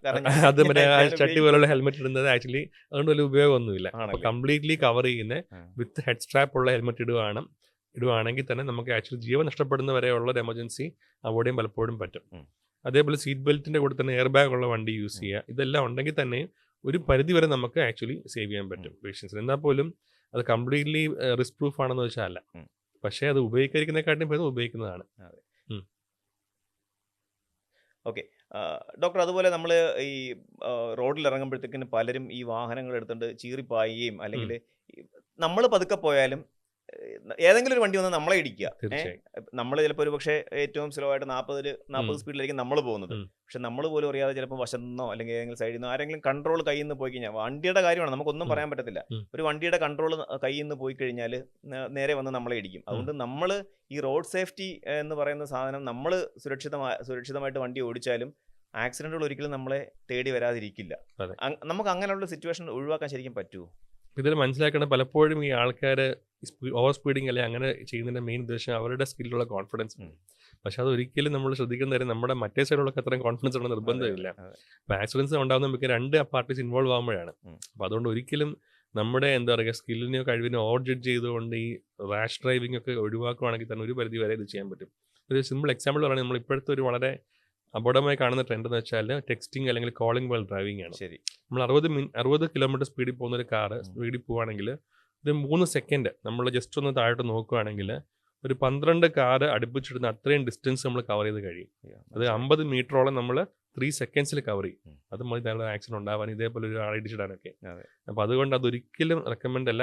അത് മറ്റേ ചട്ടി പോലുള്ള ഹെൽമെറ്റ് ഇടുന്നത് ആക്ച്വലി അതുകൊണ്ട് വലിയ ഉപയോഗമൊന്നുമില്ല. കംപ്ലീറ്റ്ലി കവർ ചെയ്യുന്ന വിത്ത് ഹെഡ് സ്ട്രാപ്പ് ഉള്ള ഹെൽമെറ്റ് ഇടുവാണെങ്കിൽ തന്നെ നമുക്ക് ആക്ച്വലി ജീവൻ നഷ്ടപ്പെടുന്ന വരെയുള്ള ഒരു എമർജൻസി അവോയ്ഡ് ചെയ്യാൻ പലപ്പോഴും പറ്റും. അതേപോലെ സീറ്റ് ബെൽറ്റിന്റെ കൂടെ തന്നെ എയർ ബാഗ് ഉള്ള വണ്ടി യൂസ് ചെയ്യുക. ഇതെല്ലാം ഉണ്ടെങ്കിൽ തന്നെ ഒരു പരിധി വരെ നമുക്ക് ആക്ച്വലി സേവ് ചെയ്യാൻ പറ്റും പേഷ്യൻസിന്. എന്നാൽ പോലും അത് കംപ്ലീറ്റ്ലി റിസ്ക് പ്രൂഫ് ആണെന്ന് വെച്ചാൽ അല്ല, പക്ഷേ അത് ഉപയോഗിക്കുന്നതിനെക്കാട്ടിലും ഭേദം ഉപയോഗിക്കുന്നതാണ്. ഓക്കെ ഡോക്ടർ, അതുപോലെ നമ്മൾ ഈ റോഡിൽ ഇറങ്ങുമ്പോഴത്തേക്കിന് പലരും ഈ വാഹനങ്ങൾ എടുത്തുകൊണ്ട് ചീറിപ്പായുകയും, അല്ലെങ്കിൽ നമ്മൾ പതുക്കെ പോയാലും ഏതെങ്കിലും ഒരു വണ്ടി വന്ന് നമ്മളെ ഇടിക്കുക. നമ്മൾ ചിലപ്പോൾ ഒരു പക്ഷേ ഏറ്റവും സ്ലോ ആയിട്ട് 40 സ്പീഡിലായിരിക്കും നമ്മൾ പോകുന്നത്. പക്ഷെ നമ്മൾ പോലും അറിയാതെ ചിലപ്പോൾ വശന്നോ അല്ലെങ്കിൽ ഏതെങ്കിലും സൈഡിൽ നിന്നോ ആരെങ്കിലും കൺട്രോൾ കയ്യിൽ നിന്ന് പോയി കഴിഞ്ഞാൽ, വണ്ടിയുടെ കാര്യമാണ്, നമുക്കൊന്നും പറയാൻ പറ്റത്തില്ല. ഒരു വണ്ടിയുടെ കൺട്രോൾ കയ്യിൽ നിന്ന് പോയി കഴിഞ്ഞാൽ നേരെ വന്ന് നമ്മളെ ഇടിക്കും. അതുകൊണ്ട് നമ്മൾ ഈ റോഡ് സേഫ്റ്റി എന്ന് പറയുന്ന സാധനം നമ്മൾ സുരക്ഷിതമായിട്ട് വണ്ടി ഓടിച്ചാലും ആക്സിഡന്റുകൾ ഒരിക്കലും നമ്മളെ തേടി വരാതിരിക്കില്ല. നമുക്ക് അങ്ങനെയുള്ള സിറ്റുവേഷൻ ഒഴിവാക്കാൻ ശരിക്കും പറ്റുമോ? ഇതിൽ മനസ്സിലാക്കണം, പലപ്പോഴും ഈ ആൾക്കാർ ഓവർ സ്പീഡിങ് അല്ലെങ്കിൽ അങ്ങനെ ചെയ്യുന്നതിൻ്റെ മെയിൻ ഉദ്ദേശം അവരുടെ സ്കില്ലുള്ള കോൺഫിഡൻസ് ആണ്. പക്ഷെ അതൊരിക്കലും നമ്മൾ ശ്രദ്ധിക്കുന്ന കാര്യം നമ്മുടെ മറ്റേ സൈഡിലുള്ള അത്രയും കോൺഫിഡൻസ് ഉള്ള നിർബന്ധമില്ല. അപ്പോൾ ആക്സിഡൻസ് ഉണ്ടാകുന്ന നമുക്ക് രണ്ട് പാർട്ടീസ് ഇൻവോൾവ് ആകുമ്പോഴാണ്. അപ്പോൾ അതുകൊണ്ട് ഒരിക്കലും നമ്മുടെ എന്താ പറയുക സ്കില്ലിനെയോ കഴിവിനെയോ ഓവർ ജഡ്ജ് ചെയ്തുകൊണ്ട് ഈ റാഷ് ഡ്രൈവിംഗ് ഒക്കെ ഒഴിവാക്കുകയാണെങ്കിൽ തന്നെ ഒരു പരിധി വരെ ഇത് ചെയ്യാൻ പറ്റും. ഒരു സിമ്പിൾ എക്സാമ്പിൾ പറയുന്നത്, നമ്മൾ ഇപ്പോഴത്തെ ഒരു വളരെ അപകടമായി കാണുന്ന ട്രെൻഡ് എന്ന് വെച്ചാൽ ടെക്സ്റ്റിംഗ് അല്ലെങ്കിൽ കോളിംഗ് വൈൽ ഡ്രൈവിംഗ് ആണ്. ശരി, നമ്മൾ 60 കിലോമീറ്റർ സ്പീഡിൽ പോകുന്ന ഒരു കാറ് സ്പീഡിൽ പോവുകയാണെങ്കിൽ ഒരു 3 സെക്കൻഡ് നമ്മൾ ജസ്റ്റ് ഒന്ന് താഴോട്ട് നോക്കുകയാണെങ്കിൽ ഒരു 12 കാറ് അടുപ്പിച്ചിടുന്ന അത്രയും ഡിസ്റ്റൻസ് നമ്മൾ കവർ ചെയ്ത് കഴിയും. അത് 50 മീറ്ററോളം നമ്മൾ 3 സെക്കൻഡ്സിൽ കവർ ചെയ്യും. അത് മതി നല്ല ആക്സിഡന്റ് ഉണ്ടാവാൻ, ഇതേപോലെ ഒരു ആൾ ഇടിച്ചിടാനൊക്കെ. അപ്പോൾ അതുകൊണ്ട് അതൊരിക്കലും റെക്കമെൻഡ് അല്ല.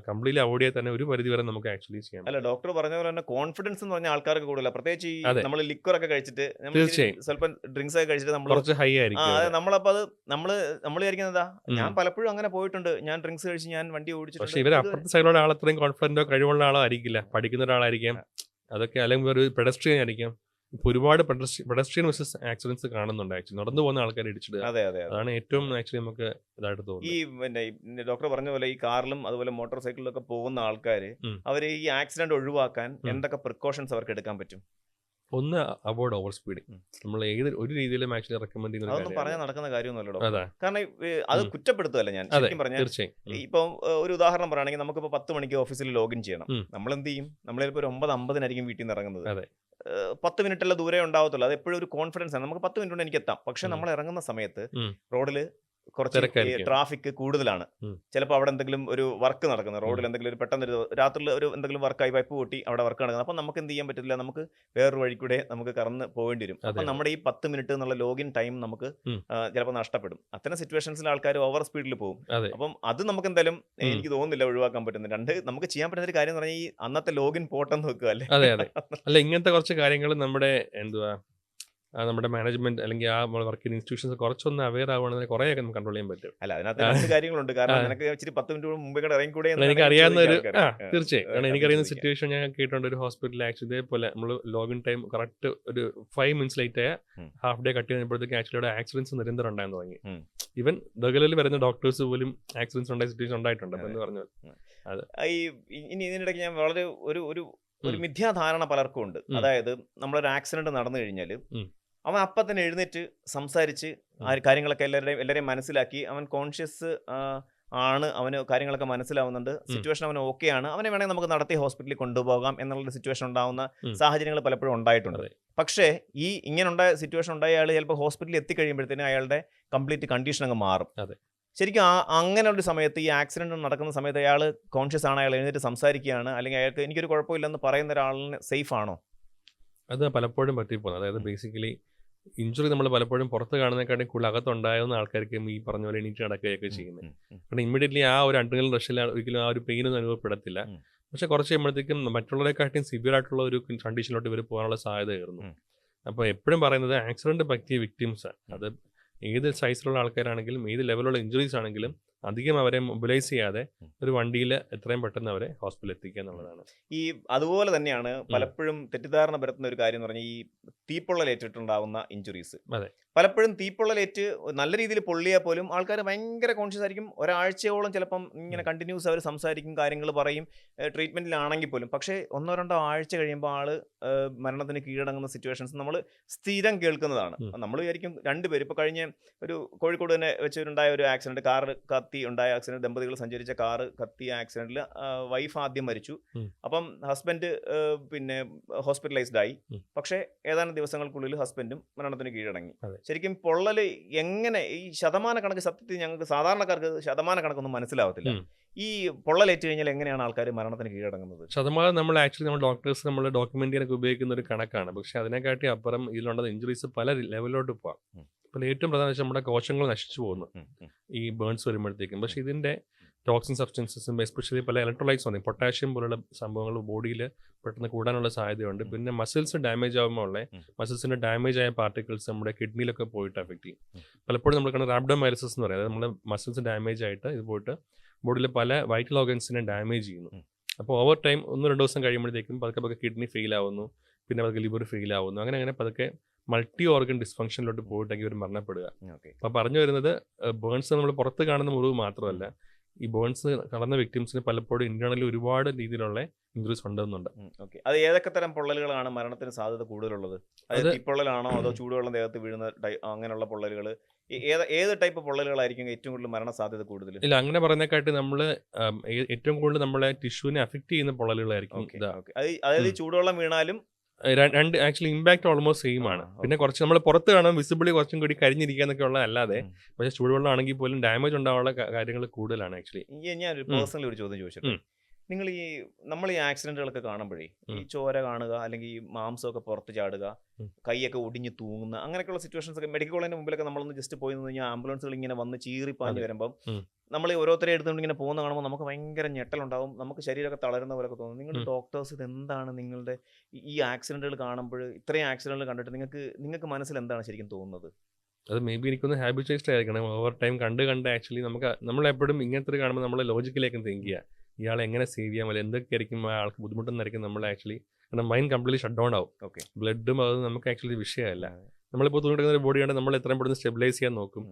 കംപ്ലീറ്റ്ലി അവോയ്ഡ് ചെയ്യാൻ തന്നെ ഒരു പരിധി വരെ നമുക്ക് ആക്ച്വലി ചെയ്യാം. അല്ല, ഡോക്ടർ പറഞ്ഞ പോലെ തന്നെ കോൺഫിഡൻസ് എന്ന് പറഞ്ഞ ആൾക്കാർക്ക് കൂടുതല, പ്രത്യേകിച്ച് ഈ നമ്മൾ ലിക്വർ ഒക്കെ കഴിച്ചിട്ട്, തീർച്ചയായും സ്വല്പം ഡ്രിങ്ക്സ് ഒക്കെ കഴിച്ചിട്ട് നമ്മൾ കുറച്ച് ഹൈ ആയിരിക്കും. നമ്മളപ്പോൾ അത് നമ്മൾ വിചാരിക്കുന്നതാ, ഞാൻ പലപ്പോഴും അങ്ങനെ പോയിട്ടുണ്ട്, ഞാൻ ഡ്രിങ്ക്സ് കഴിച്ച് ഞാൻ വണ്ടി ഓടിച്ചിട്ടുണ്ട്. പക്ഷേ ഇവർ അപ്പുറത്തെ സൈഡിലുള്ള ആൾ അത്രയും കോൺഫിഡന്റോ കഴിവുള്ള ആളോ ആയിരിക്കില്ല, പഠിക്കുന്ന ഒരാളായിരിക്കാം, അതൊക്കെ അല്ലെങ്കിൽ ഒരു പെഡസ്ട്രിയൻ ആയിരിക്കാം. ഇപ്പോൾ ഒരുപാട് പെഡസ്ട്രിയൻ മിസസ് ആക്സിഡൻസ് കാണുന്നുണ്ട്. ആക്ച്വലി നടന്നു പോകുന്ന ആൾക്കാർ ഇടിച്ചിട്ട്, അതാണ് ഏറ്റവും ആക്ച്വലി നമുക്ക് ഇതായിട്ട് തോന്നുന്നത്. ഈ ഡോക്ടർ പറഞ്ഞ പോലെ ഈ കാറിലും അതുപോലെ മോട്ടോർ സൈക്കിളിലൊക്കെ പോകുന്ന ആൾക്കാർ, അവർ ഈ ആക്സിഡന്റ് ഒഴിവാക്കാൻ എന്തൊക്കെ പ്രിക്കോഷൻസ് അവർക്ക് എടുക്കാൻ പറ്റും? ഒന്ന്, അവോയ്ഡ് ഓവർ സ്പീഡിങ്. നമ്മൾ ഒരു രീതിയിലും ആക്ച്വലി റെക്കമെൻഡ് ചെയ്യുന്നത് അതൊന്നും പറഞ്ഞാൽ നടക്കുന്ന കാര്യമൊന്നുമല്ലോ. കാരണം അത് കുറ്റപ്പെടുത്തുകയല്ല ഞാൻ ശരിക്കും പറഞ്ഞാൽ. ഇപ്പം ഒരു ഉദാഹരണം പറയുകയാണെങ്കിൽ, നമുക്കിപ്പോൾ 10 മണിക്ക് ഓഫീസിൽ ലോഗിൻ ചെയ്യണം. നമ്മൾ എന്ത് ചെയ്യും? നമ്മളിപ്പോൾ ഒരു 9:50 വീട്ടിൽ നിന്ന് ഇറങ്ങുന്നത്. 10 മിനിറ്റുള്ള ദൂരേ ഉണ്ടാവത്തുള്ളൂ. അത് എപ്പോഴും ഒരു കോൺഫിഡൻസ് ആണ്, നമുക്ക് 10 മിനിറ്റ് കൊണ്ട് എനിക്ക് എത്താം. പക്ഷെ നമ്മൾ ഇറങ്ങുന്ന സമയത്ത് റോഡിൽ കുറച്ച് ട്രാഫിക് കൂടുതലാണ്. ചിലപ്പോൾ അവിടെ എന്തെങ്കിലും ഒരു വർക്ക് നടക്കുന്നത്, റോഡിൽ എന്തെങ്കിലും ഒരു പെട്ടെന്ന് രാത്രിയിൽ ഒരു എന്തെങ്കിലും വർക്കായി പൈപ്പ് പൊട്ടി അവിടെ വർക്ക് നടക്കുന്നത്. അപ്പം നമുക്ക് എന്ത് ചെയ്യാൻ പറ്റില്ല, നമുക്ക് വേറൊരു വഴി കൂടെ നമുക്ക് കറന്ന് പോകേണ്ടി വരും. അപ്പം നമ്മുടെ ഈ 10 മിനിറ്റ് എന്നുള്ള ലോഗിൻ ടൈം നമുക്ക് ചിലപ്പോൾ നഷ്ടപ്പെടും. അത്തരം സിറ്റുവേഷൻസിൽ ആൾക്കാർ ഓവർ സ്പീഡിൽ പോകും. അപ്പം അത് നമുക്ക് എന്തായാലും എനിക്ക് തോന്നുന്നില്ല ഒഴിവാക്കാൻ പറ്റുന്നത്. രണ്ട്, നമുക്ക് ചെയ്യാൻ പറ്റുന്ന ഒരു കാര്യം എന്ന് പറഞ്ഞാൽ ഈ അന്നത്തെ ലോഗിൻ പോട്ടെന്ന് വെക്കുക അല്ലേ. അല്ല, ഇങ്ങനത്തെ കുറച്ച് കാര്യങ്ങൾ നമ്മുടെ നമ്മുടെ മാനേജ്മെന്റ് അല്ലെങ്കിൽ ആ വർക്ക് ചെയ്യുന്ന ഇൻസ്റ്റിറ്റ്യൂഷൻസ് കുറച്ചൊന്ന് അവെയർ ആവുകയാണെങ്കിൽ കുറേയൊക്കെ നമുക്ക് കൺട്രോൾ ചെയ്യാൻ പറ്റും. അല്ല, അതിനകത്ത് രണ്ട് കാര്യങ്ങളുണ്ട്. കാരണം നിനക്ക് ഇച്ചിരി 10 മിനിറ്റ് മുമ്പേ ഇറങ്ങിക്കൂടെ എനിക്ക് അറിയാവുന്ന ഒരു തീർച്ചയായും, കാരണം എനിക്കറിയുന്ന സിറ്റുവേഷൻ ഞാൻ കേട്ടിട്ടുണ്ട്. ഒരു ഹോസ്പിറ്റലിൽ ആക്ച്വലി ഇതേപോലെ നമ്മൾ ലോഗിൻ ടൈം കറക്റ്റ് ഒരു 5 മിനിറ്റ്സ് ലേറ്റ് ആയ ഹാഫ് ഡേ കട്ട് ചെയ്യുമ്പോഴത്തേക്ക് ആക്ച്വലി അവിടെ ആക്സിഡൻസ് നിരന്തരം ഉണ്ടാകാൻ തുടങ്ങി. ഈവൻ റെഗുലറിൽ വരുന്ന ഡോക്ടേഴ്സ് പോലും ആക്സിഡൻസ് ഉണ്ടായ സിറ്റുവേഷൻ ഉണ്ടായിട്ടുണ്ട്. എന്ന് പറഞ്ഞു ഇനി ഇതിനിടയ്ക്ക് ഞാൻ വളരെ ഒരു മിഥ്യാധാരണ പലർക്കും ഉണ്ട്. അതായത് നമ്മളൊരു ആക്സിഡന്റ് നടന്നു കഴിഞ്ഞാൽ അവൻ അപ്പം തന്നെ എഴുന്നേറ്റ് സംസാരിച്ച് ആ കാര്യങ്ങളൊക്കെ എല്ലാവരെയും മനസ്സിലാക്കി, അവൻ കോൺഷ്യസ് ആണ്, അവന് കാര്യങ്ങളൊക്കെ മനസ്സിലാവുന്നുണ്ട്, സിറ്റുവേഷൻ അവന് ഓക്കെ ആണ്, അവനെ വേണമെങ്കിൽ നമുക്ക് നടത്തി ഹോസ്പിറ്റലിൽ കൊണ്ടുപോകാം എന്നുള്ള സിറ്റുവേഷൻ ഉണ്ടാവുന്ന സാഹചര്യങ്ങൾ പലപ്പോഴും ഉണ്ടായിട്ടുണ്ട്. പക്ഷേ ഈ ഇങ്ങനെ ഉണ്ടായ സിറ്റുവേഷൻ ഉണ്ടായ ആൾ ചിലപ്പോൾ ഹോസ്പിറ്റലിൽ എത്തിക്കഴിയുമ്പോഴത്തേനും അയാളുടെ കംപ്ലീറ്റ് കണ്ടീഷൻ അങ്ങ് മാറും. ശരിക്കും അങ്ങനെ ഒരു സമയത്ത് ഈ ആക്സിഡന്റ് നടക്കുന്ന സമയത്ത് അയാൾ കോൺഷ്യസ് ആണ്, അയാൾ എഴുന്നേറ്റ് സംസാരിക്കുകയാണ്, അല്ലെങ്കിൽ അയാൾക്ക് എനിക്കൊരു കുഴപ്പമില്ലെന്ന് പറയുന്ന ഒരാളിന് സേഫ് ആണോ? അത് പലപ്പോഴും പറ്റിപ്പോകുന്നത്. അതായത് ബേസിക്കലി ഇഞ്ചുറി നമ്മൾ പലപ്പോഴും പുറത്ത് കാണുന്നതിനെക്കാട്ടും കൂടുതൽ അകത്തുണ്ടാകുന്ന ആൾക്കാർക്ക് ഈ പറഞ്ഞ പോലെ എണീറ്റ് നടക്കുകയൊക്കെ ചെയ്യുന്നത്. കാരണം ഇമ്മീഡിയറ്റ്ലി ആ ഒരു അഡ്രിനൽ റഷിൽ ഒരിക്കലും ആ ഒരു പെയിനൊന്നും അനുഭവപ്പെടത്തില്ല. പക്ഷെ കുറച്ച് കഴിയുമ്പോഴത്തേക്കും മറ്റുള്ളവരെക്കാട്ടും സിവിയർ ആയിട്ടുള്ള ഒരു കണ്ടീഷനിലോട്ട് ഇവർ പോകാനുള്ള സാധ്യത കയറുന്നു. അപ്പോൾ എപ്പോഴും പറയുന്നത് ആക്സിഡന്റ് പറ്റിയ വിക്ടിംസ്, അത് ഏത് സൈസിലുള്ള ആൾക്കാരാണെങ്കിലും ഏത് ലെവലുള്ള ഇഞ്ചുറീസ് ആണെങ്കിലും അധികം അവരെ മൊബിലൈസ് ചെയ്യാതെ ഒരു വണ്ടിയിൽ എത്രയും പെട്ടെന്ന് അവരെ ഹോസ്പിറ്റലിൽ എത്തിക്കുക എന്നുള്ളതാണ്. ഈ അതുപോലെ തന്നെയാണ് പലപ്പോഴും തെറ്റിദ്ധാരണ പരത്തുന്ന ഒരു കാര്യം എന്ന് പറഞ്ഞാൽ ഈ തീപ്പൊള്ളലേറ്റിട്ടുണ്ടാവുന്ന ഇഞ്ചുറീസ്. അതെ, പലപ്പോഴും തീപ്പൊള്ളലേറ്റ് നല്ല രീതിയിൽ പൊള്ളിയാൽ പോലും ആൾക്കാർ ഭയങ്കര കോൺഷ്യസ് ആയിരിക്കും. ഒരാഴ്ചയോളം ചിലപ്പം ഇങ്ങനെ കണ്ടിന്യൂസ് അവർ സംസാരിക്കും, കാര്യങ്ങൾ പറയും, ട്രീറ്റ്മെന്റിലാണെങ്കിൽ പോലും. പക്ഷേ 1-2 ആഴ്ച കഴിയുമ്പോൾ ആള് മരണത്തിന് കീഴടങ്ങുന്ന സിറ്റുവേഷൻസ് നമ്മൾ സ്ഥിരം കേൾക്കുന്നതാണ്. നമ്മൾ വിചാരിക്കും രണ്ടുപേരും ഇപ്പോൾ കഴിഞ്ഞ ഒരു കോഴിക്കോട് തന്നെ വെച്ചിട്ടുണ്ടായ ഒരു ആക്സിഡന്റ്, കാറ് കത്തി ഉണ്ടായ ആക്സിഡന്റ്, ദമ്പതികൾ സഞ്ചരിച്ച കാറ് കത്തിയ ആക്സിഡന്റിൽ വൈഫ് ആദ്യം മരിച്ചു. അപ്പം ഹസ്ബൻഡ് പിന്നെ ഹോസ്പിറ്റലൈസ്ഡ് ആയി. പക്ഷേ ഏതാനും ദിവസങ്ങൾക്കുള്ളിൽ ഹസ്ബൻഡും മരണത്തിന് കീഴടങ്ങി. ശരിക്കും പൊള്ളൽ എങ്ങനെ ഈ ശതമാന കണക്ക്, സത്യത്തിൽ ഞങ്ങൾക്ക് സാധാരണക്കാർക്ക് ശതമാന കണക്കൊന്നും മനസ്സിലാവത്തില്ല. ഈ പൊള്ളലേറ്റ് കഴിഞ്ഞാൽ എങ്ങനെയാണ് ആൾക്കാർ മരണത്തിന് കീഴടങ്ങുന്നത്? ശതമാനം നമ്മൾ ആക്ച്വലി നമ്മൾ ഡോക്ടേഴ്സ് നമ്മൾ ഡോക്യുമെന്റ് ചെയ്യാനൊക്കെ ഉപയോഗിക്കുന്ന ഒരു കണക്കാണ്. പക്ഷെ അതിനെക്കാട്ടി അപ്പുറം ഇതിലുള്ളത് ഇഞ്ചുറീസ് പല ലെവലിലോട്ട് പോകാം. അപ്പോൾ ഏറ്റവും പ്രധാനം വെച്ചാൽ നമ്മുടെ കോശങ്ങൾ നശിച്ചു പോകുന്നു ഈ ബേൺസ് വരുമ്പോഴത്തേക്കും. പക്ഷേ ഇതിൻ്റെ ടോക്സിൻ സബ്സ്റ്റൻസസും എസ്പെഷ്യലി പല ഇലക്ട്രോലൈറ്റ്സ് വന്നു, പൊട്ടാഷ്യം പോലുള്ള സംഭവങ്ങൾ ബോഡിയിൽ പെട്ടെന്ന് കൂടാനുള്ള സാധ്യതയുണ്ട്. പിന്നെ മസിൽസ് ഡാമേജ് ആകുമ്പോൾ ഉള്ള മസിൽസിൻ്റെ ഡാമേജ് ആയ പാർട്ടിക്കിൾസ് നമ്മുടെ കിഡ്നിയിലൊക്കെ പോയിട്ട് അഫക്റ്റ് ചെയ്യും. പലപ്പോഴും നമ്മൾ കാണുന്ന റാബ്ഡോമൈലിസിസ് എന്ന് പറയുന്നത് നമ്മുടെ മസിൽസ് ഡാമേജ് ആയിട്ട് ഇത് പോയിട്ട് ബോഡിയിലെ പല വൈറ്റൽ ഓർഗൻസിനെ ഡാമേജ് ചെയ്യുന്നു. അപ്പോൾ ഓവർ ടൈം 1-2 ദിവസം കഴിയുമ്പോഴത്തേക്കും പതുക്കെ കിഡ്നി ഫെയിൽ ആവുന്നു, പിന്നെ പതുക്കെ ലിവർ ഫെയിൽ ആവുന്നു, അങ്ങനെ പതുക്കെ മൾട്ടി ഓർഗൻ ഡിസ്ഫങ്ഷനിലോട്ട് പോയിട്ടെങ്കിൽ ഒരു മരണപ്പെടുക. അപ്പോൾ പറഞ്ഞു വരുന്നത് ബേൺസ് നമ്മൾ പുറത്ത് കാണുന്ന മുറിവ് മാത്രമല്ല, ഈ ബേൺസ് കടന്ന വിക്ടിംസിന് പലപ്പോഴും ഇന്റേണലി ഒരുപാട് രീതിയിലുള്ള ഇഞ്ചുറീസ് ഉണ്ടാകുന്നുണ്ട്. അത് ഏതൊക്കെ തരം പൊള്ളലുകളാണ് മരണത്തിന് സാധ്യത കൂടുതലുള്ളത്? അത് തീപ്പൊള്ളലാണോ അതോ ചൂടുവെള്ളം ദേഹത്ത് വീഴുന്ന അങ്ങനെയുള്ള പൊള്ളലുകൾ? ഏത് ടൈപ്പ് പൊള്ളലുകളായിരിക്കും ഏറ്റവും കൂടുതൽ മരണ സാധ്യത കൂടുതൽ? ഇല്ല, അങ്ങനെ പറയുന്നതിനെക്കാട്ടി നമ്മൾ ഏറ്റവും കൂടുതൽ നമ്മളെ ടിഷ്യൂവിനെ അഫക്റ്റ് ചെയ്യുന്ന പൊള്ളലുകളായിരിക്കും. അതായത് ചൂടുവെള്ളം വീണാലും രണ്ട് ആക്ച്വലി ഇമ്പാക്ട് ഓൾമോസ്റ്റ് സെയിം ആണ്. പിന്നെ കുറച്ച് നമ്മൾ പുറത്ത് കാണാൻ വിസിബിളി കുറച്ചും കൂടി കരിഞ്ഞിരിക്കുക എന്നൊക്കെ ഉള്ളത് അല്ലാതെ, പക്ഷേ ചൂടുവെള്ളം ആണെങ്കിൽ പോലും ഡാമേജ് ഉണ്ടാവാനുള്ള കാര്യങ്ങൾ കൂടുതലാണ് ആക്ച്വലി. ഞാൻ പേഴ്സണലി ഒരു ചോദ്യം ചോദിച്ചിട്ട്, നമ്മൾ ഈ ആക്സിഡന്റുകളൊക്കെ കാണുമ്പോഴേ ഈ ചോര കാണുക, അല്ലെങ്കിൽ ഈ മാംസമൊക്കെ പുറത്ത് ചാടുക, കൈയൊക്കെ ഒടിഞ്ഞ് തൂങ്ങുന്ന അങ്ങനെയൊക്കെയുള്ള സിറ്റുവേഷൻസ് ഒക്കെ മെഡിക്കൽ കോളേജിന്റെ മുമ്പിലൊക്കെ നമ്മളൊന്ന് ജസ്റ്റ് പോയി നിന്ന് കഴിഞ്ഞാൽ ആംബുലൻസുകൾ ഇങ്ങനെ വന്ന് ചീറിപ്പാഞ്ഞ് വരുമ്പം നമ്മൾ ഓരോരുത്തരെ എടുത്തുകൊണ്ട് ഇങ്ങനെ പോകുന്ന കാണുമ്പോൾ നമുക്ക് ഭയങ്കര ഞെട്ടലുണ്ടാവും, നമുക്ക് ശരീരമൊക്കെ തളരുന്ന പോലൊക്കെ തോന്നും. നിങ്ങളുടെ ഡോക്ടേഴ്സ് ഇതെന്താണ് നിങ്ങളുടെ ഈ ആക്സിഡന്റുകൾ കാണുമ്പോൾ, ഇത്രയും ആക്സിഡന്റുകൾ കണ്ടിട്ട് നിങ്ങൾക്ക് മനസ്സിൽ എന്താണ് ശരിക്കും തോന്നുന്നത്? അത് മേ ബി എനിക്കൊന്ന് ഹാബിച്വൈസ്ഡ് ആയിരിക്കണം. ഓവർ ടൈം കണ്ട് ആക്ച്വലി നമ്മളെപ്പോഴും ഇങ്ങനത്തെ ഒരു കാണുമ്പോൾ നമ്മളെ ലോജിക്കിലേക്ക് തിങ്ക് ചെയ്യുക, ഇയാളെ എങ്ങനെ സേവ് ചെയ്യാൻ പറ്റില്ല, എന്തൊക്കെ ആയിരിക്കും ആൾക്ക് ബുദ്ധിമുട്ടെന്നായിരിക്കും നമ്മൾ ആക്ച്വലി. കാരണം മൈൻഡ് കംപ്ലീറ്റ്ലി ഷട്ട് ഡൗൺ ആവും. ബ്ലഡും അത് നമുക്ക് ആക്ച്വലി വിഷയമല്ല. നമ്മളിപ്പോൾ തൂങ്ങിടുന്ന ഒരു ബോഡിയാണ്, നമ്മൾ എത്രയും പെട്ടെന്ന് സ്റ്റെബിലൈസ് ചെയ്യാൻ നോക്കും.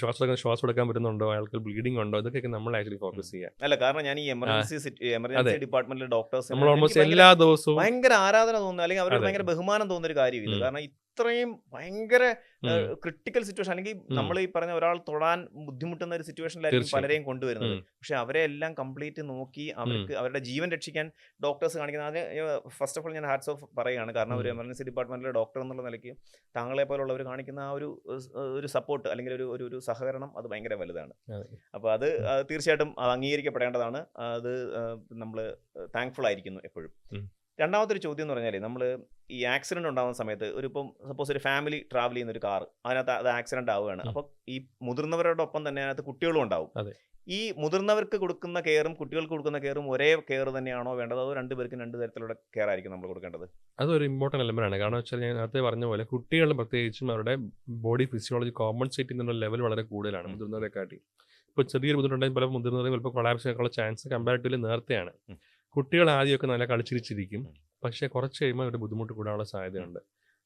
ശ്വാസം എടുക്കാൻ പറ്റുന്നുണ്ടോ, അയാൾക്ക് ബ്ലീഡിംഗ് ഉണ്ടോ, ഇതൊക്കെ നമ്മൾ ആക്ച്വലി ഫോക്കസ് ചെയ്യാം. അല്ല, കാരണം ഞാൻ ഈ എമർജൻസി ഡിപ്പാർട്ട്മെന്റിലെ ഡോക്ടേഴ്സ് നമ്മൾ ഓൾമോസ്റ്റ് എല്ലാ ദിവസവും ഭയങ്കര ആരാധന തോന്നുന്നു, അല്ലെങ്കിൽ അവർക്ക് ഭയങ്കര ബഹുമാനം തോന്നുന്ന ഒരു കാര്യമില്ല. കാരണം ഇത്രയും ഭയങ്കര ക്രിട്ടിക്കൽ സിറ്റുവേഷൻ, അല്ലെങ്കിൽ നമ്മൾ ഈ പറഞ്ഞ ഒരാൾ തൊടാൻ ബുദ്ധിമുട്ടുന്ന ഒരു സിറ്റുവേഷനിലായിരിക്കും പലരെയും കൊണ്ടുവരുന്നത്. പക്ഷെ അവരെ എല്ലാം കംപ്ലീറ്റ് നോക്കി അവർക്ക് അവരുടെ ജീവൻ രക്ഷിക്കാൻ ഡോക്ടേഴ്സ് കാണിക്കുന്നത്, അതിന് ഫസ്റ്റ് ഓഫ് ഓൾ ഞാൻ ഹാറ്റ്സ് ഓഫ് പറയുകയാണ്. കാരണം ഒരു എമർജൻസി ഡിപ്പാർട്ട്മെന്റിലെ ഡോക്ടർ എന്നുള്ള നിലയ്ക്ക് താങ്കളെ പോലുള്ളവർ കാണിക്കുന്ന ആ ഒരു സപ്പോർട്ട്, അല്ലെങ്കിൽ ഒരു സഹകരണം, അത് ഭയങ്കര വലുതാണ്. അപ്പോൾ അത് തീർച്ചയായിട്ടും അത് അംഗീകരിക്കപ്പെടേണ്ടതാണ്. അത് നമ്മൾ താങ്ക്ഫുൾ ആയിരിക്കുന്നു എപ്പോഴും. രണ്ടാമത്തെ ഒരു ചോദ്യം എന്ന് പറഞ്ഞാൽ, നമ്മൾ ഈ ആക്സിഡന്റ് ഉണ്ടാകുന്ന സമയത്ത് ഇപ്പം സപ്പോസ് ഒരു ഫാമിലി ട്രാവൽ ചെയ്യുന്ന ഒരു കാർ, അതിനകത്ത് അത് ആക്സിഡന്റ് ആവുകയാണ്. അപ്പം ഈ മുതിർന്നവരോടൊപ്പം തന്നെ അതിനകത്ത് കുട്ടികളും ഉണ്ടാവും. ഈ മുതിർന്നവർക്ക് കൊടുക്കുന്ന കെയറും കുട്ടികൾക്ക് കൊടുക്കുന്ന കെയറും ഒരേ കെയർ തന്നെയാണോ വേണ്ടത്, അതോ രണ്ടുപേർക്കും രണ്ട് തരത്തിലുള്ള കെയർ ആയിരിക്കും നമ്മൾ കൊടുക്കേണ്ടത്? അതൊരു ഇമ്പോർട്ടൻറ്റ് എലമെന്റ് ആണ്. കാരണം വെച്ചാൽ ഞാൻ നേരത്തെ പറഞ്ഞ പോലെ കുട്ടികൾ പ്രത്യേകിച്ചും അവരുടെ ബോഡി ഫിസിയോളജി കോമ്പൻസേറ്റ് ചെയ്യുന്ന ലെവൽ വളരെ കൂടുതലാണ് മുതിർന്നവരെക്കാട്ടി. ഇപ്പോൾ ചെറിയൊരു ബുദ്ധിമുട്ടുണ്ടെങ്കിൽ പല മുതിർന്നവരും ചിലപ്പോൾ കൊളാപ്സ് ചെയ്യാനുള്ള ചാൻസ് കമ്പാരിറ്റീവ്ലി നേരത്തെയാണ്. കുട്ടികൾ ആദ്യമൊക്കെ നല്ല കളിച്ചിരിച്ചിരിക്കും, പക്ഷേ കുറച്ച് കഴിയുമ്പോൾ അവരുടെ ബുദ്ധിമുട്ട് കൂടാനുള്ള സാധ്യതയുണ്ട്.